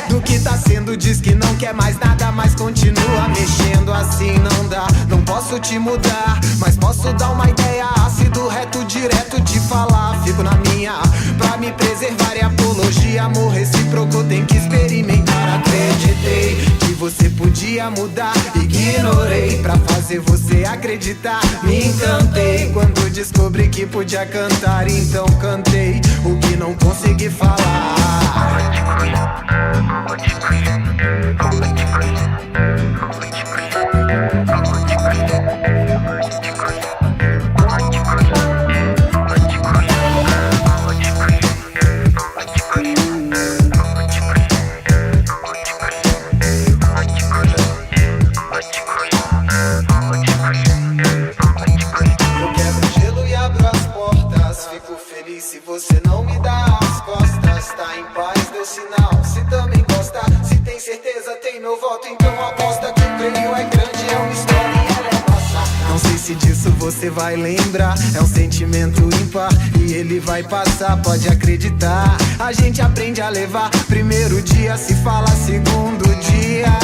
do que tá sendo. Diz que não quer mais nada, mas continua mexendo. Assim não dá, não posso te mudar, mas posso dar uma ideia, ácido reto, direto te falar. Fico na minha, pra me preservar e apologia, amor recíproco tem que experimentar. Acreditei que você podia mudar, ignorei pra fazer você acreditar. acreditar. Me encantei quando descobri que podia cantar, então cantei o que não consegui falar. Se você não me dá as costas, tá em paz, deu sinal. Se também gosta, se tem certeza, tem meu voto. Então aposta que o prêmio é grande, é uma história e ela é nossa. Não sei se disso você vai lembrar, é um sentimento ímpar e ele vai passar, pode acreditar. A gente aprende a levar, primeiro dia se fala segundo dia.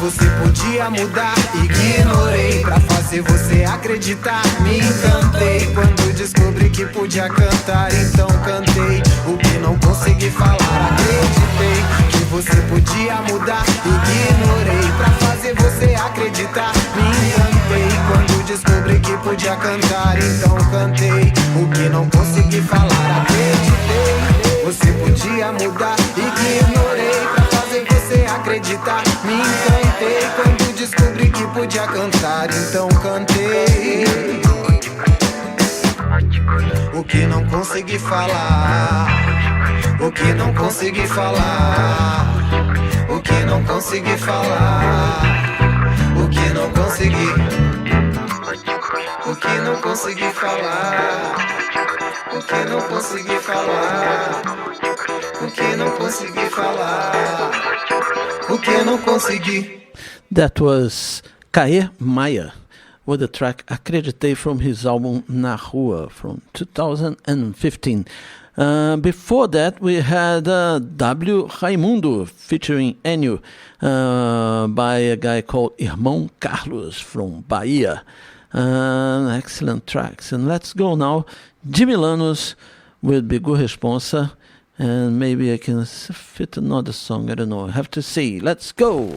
Você podia mudar, ignorei pra fazer você acreditar. Me encantei quando descobri que podia cantar, então cantei o que não consegui falar. Acreditei que você podia mudar, ignorei pra fazer você acreditar. Me encantei quando descobri que podia cantar, então cantei o que não consegui falar. Acreditei, você podia mudar, ignorei pra fazer você acreditar. Me encantei quando descobri que podia cantar, então cantei o que não consegui falar, o que não consegui falar, o que não consegui falar, o que não consegui, o que não consegui falar, o que não consegui falar, o que não consegui falar, o que não consegui. That was Caê Maia with the track Acreditei from his album Na Rua from 2015. Before that we had W. Raimundo featuring Enio by a guy called Irmão Carlos from Bahia. Excellent tracks. And let's go now. Jimmy Lanos with Bigu Responsa. And maybe I can fit another song, I don't know, I have to see. Let's go!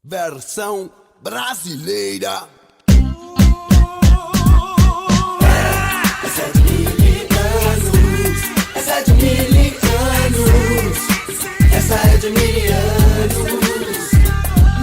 Versão brasileira. Essa é de milianos, essa é de milianos, essa é de milianos.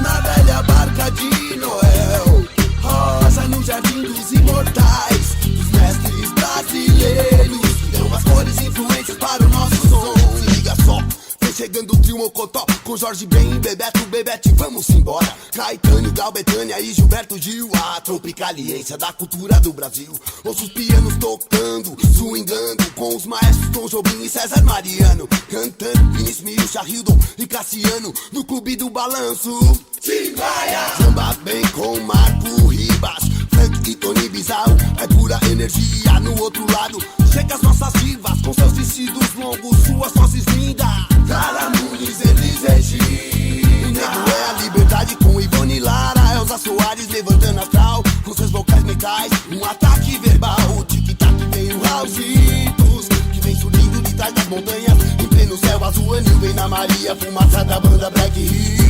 Na velha barca de Noel, rosa no jardim dos imortais, dos mestres brasileiros, que dão as cores influentes para o nosso som. Se liga só, vem chegando o trio Mocotó, com Jorge Ben, Bebeto, Bebete, vamos embora. Caetano, Gal, Betânia e Gilberto Gil, a tropicaliência da cultura do Brasil. Ouço os pianos tocando, swingando, com os maestros Tom Jobim e César Mariano, cantando Vinícius, Milcha, Hildon e Cassiano, no Clube do Balanço. Timbaia! Samba bem com Marco Ribas, Frank e Tony Bizarro, é pura energia. No outro lado, chega as nossas divas, com seus vestidos longos, suas vozes lindas. Clara Nunes, Elis Regina, o negro é a liberdade com Ivone Lara, Elza Soares levantando astral, com seus vocais metais, um ataque verbal. O tic-tac vem o Raulzitos, que vem surgindo de trás das montanhas, em pleno céu azul anil, vem na Maria, fumaça da banda Black Hill.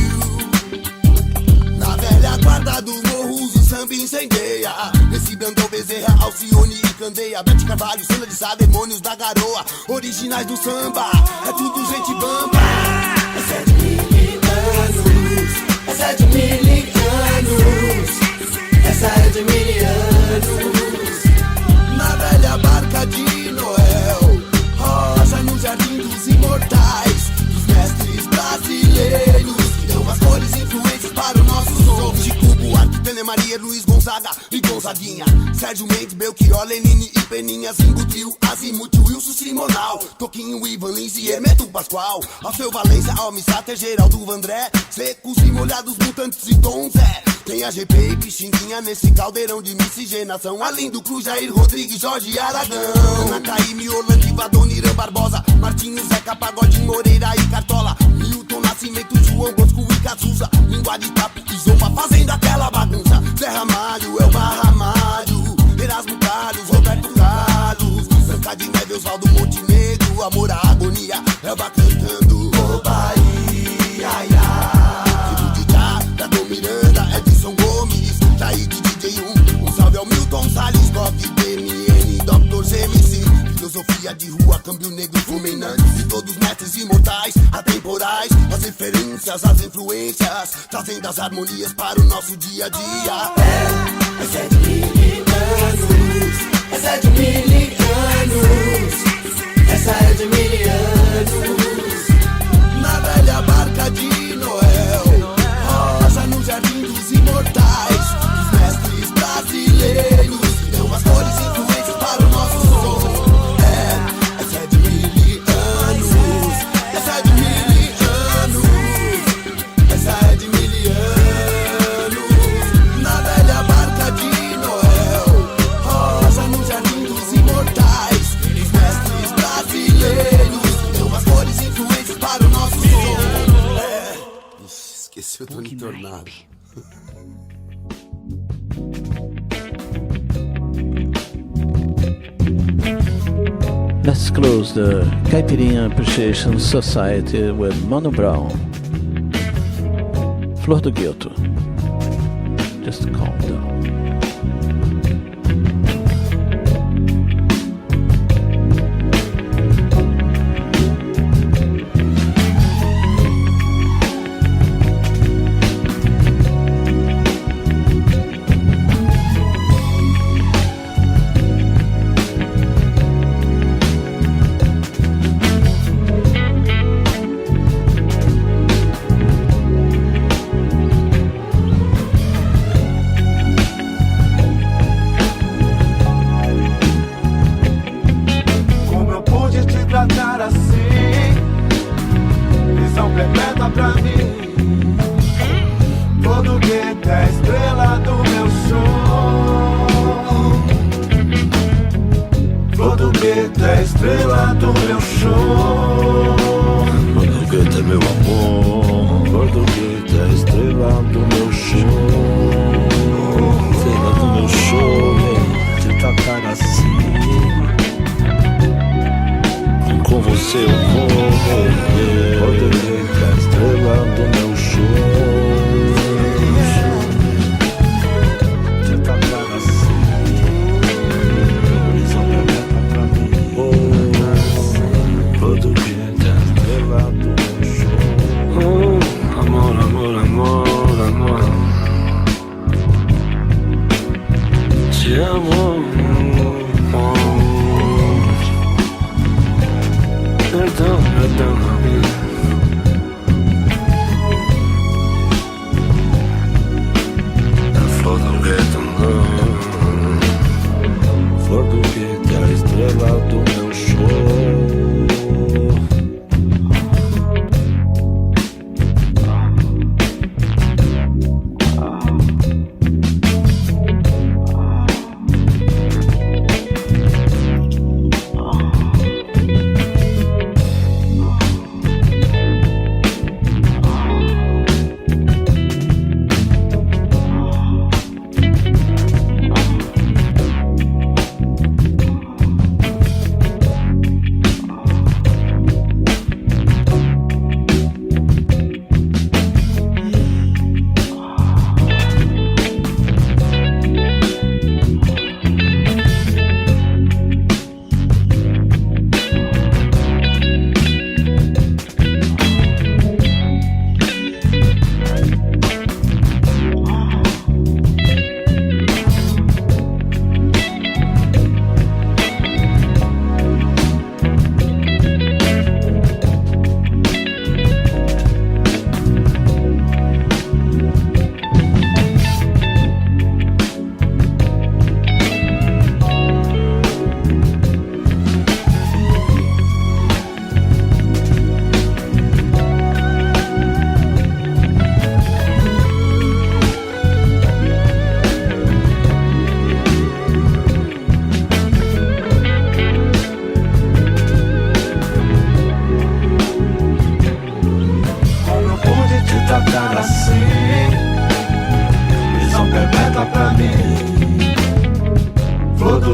Na velha guarda dos morros o samba incendeia, nesse Brandão Bezerra, Alcione e Candeia, Bete Carvalho, Sandra de Sá, Demônios da Garoa, originais do samba, é tudo gente bamba. Essa é de milianos, essa é de milianos, essa é de milianos. Na velha barca de Noel, rosa no jardim dos imortais, dos mestres brasileiros, que dão as cores influentes para o nosso som. Chico Buarque, Tânia Maria, Luiz Gonzaga e Gonzaguinha, Sérgio Mendes, Belchior, Lenine e Peninha, Zingo Trio, Azimuth, Wilson Simonal, Toquinho, Ivan Lins e Hermeto Pascoal, Alceu Valença, Almi Sater, Geraldo Vandré, Secos e Molhados, Mutantes e Tom Zé, Tem a GP e Pixinguinha nesse caldeirão de miscigenação. Além do Cruz, Jair Rodrigues, Jorge Aragão. Ana Caymmi, Orlandiva, Adoniran Barbosa, Martinho, Zeca, Pagode, Moreira e Cartola, Milton Nascimento, João Bosco e Cazuza, Língua de Papo e Zomba, fazendo aquela bagunça. Zé Ramalho, Elmar Ramalho, Erasmo Carlos, Roberto Carlos, Branca de Neve, Oswaldo Montenegro, Amor à Agonia, Elba cantando O Bahia, ai, ai. Filho de Já, Dado Miranda, Edson Gomes, Jair de DJ1, salve ao Milton Salles, Bob, DMN, Dr. GMC, filosofia de rua, câmbio negro fulminante, de todos mestres imortais, atemporais, as referências, as influências, trazendo as harmonias para o nosso dia a dia. Essa é de milianos, essa é de milianos, essa é de milianos. Na velha barca de Noel, rosa no jardim dos imortais, dos mestres brasileiros, que dão as cores e influências para o nosso som. Essa é de milianos, essa é de milianos, essa é de milianos. Na velha barca de Noel, rosa no jardim dos imortais, dos mestres brasileiros, que dão as cores e influências para o nosso som. Esqueci o Tony Tornado. Let's close the Caipirinha Appreciation Society with Mano Brown. Flor do Gueto. Just calm down.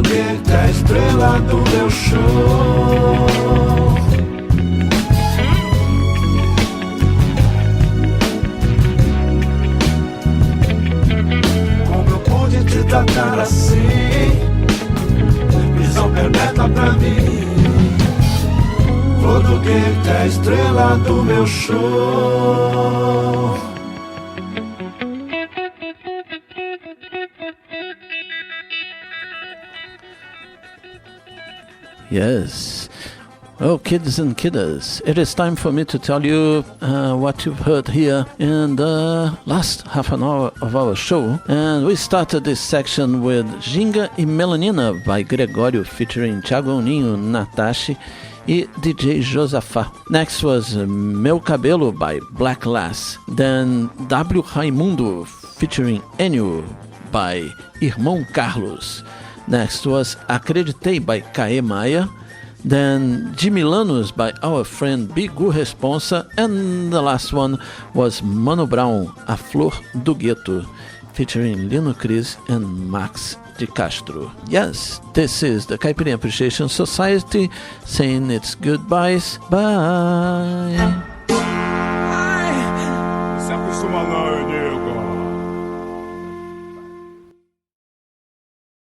do gueto é a estrela do meu show. Como eu pude te tratar assim? Prisão perpétua pra mim. Flor do gueto é a estrela do meu show. Yes. Well, kids and kiddas, it is time for me to tell you what you've heard here in the last half an hour of our show. And we started this section with Ginga e Melanina by Gregório featuring Thiago Ninho, Natashi e DJ Josafá. Next was Meu Cabelo by Black Lass. Then W. Raimundo featuring Enio by Irmão Carlos. Next was Acreditei by Caê Maia. Then Jimmy Lanus by our friend Bigu Responsa. And the last one was Mano Brown, A Flor do Gueto, featuring Lino Cris and Max de Castro. Yes, this is the Caipirinha Appreciation Society saying its goodbyes. Bye. Se acostuma não.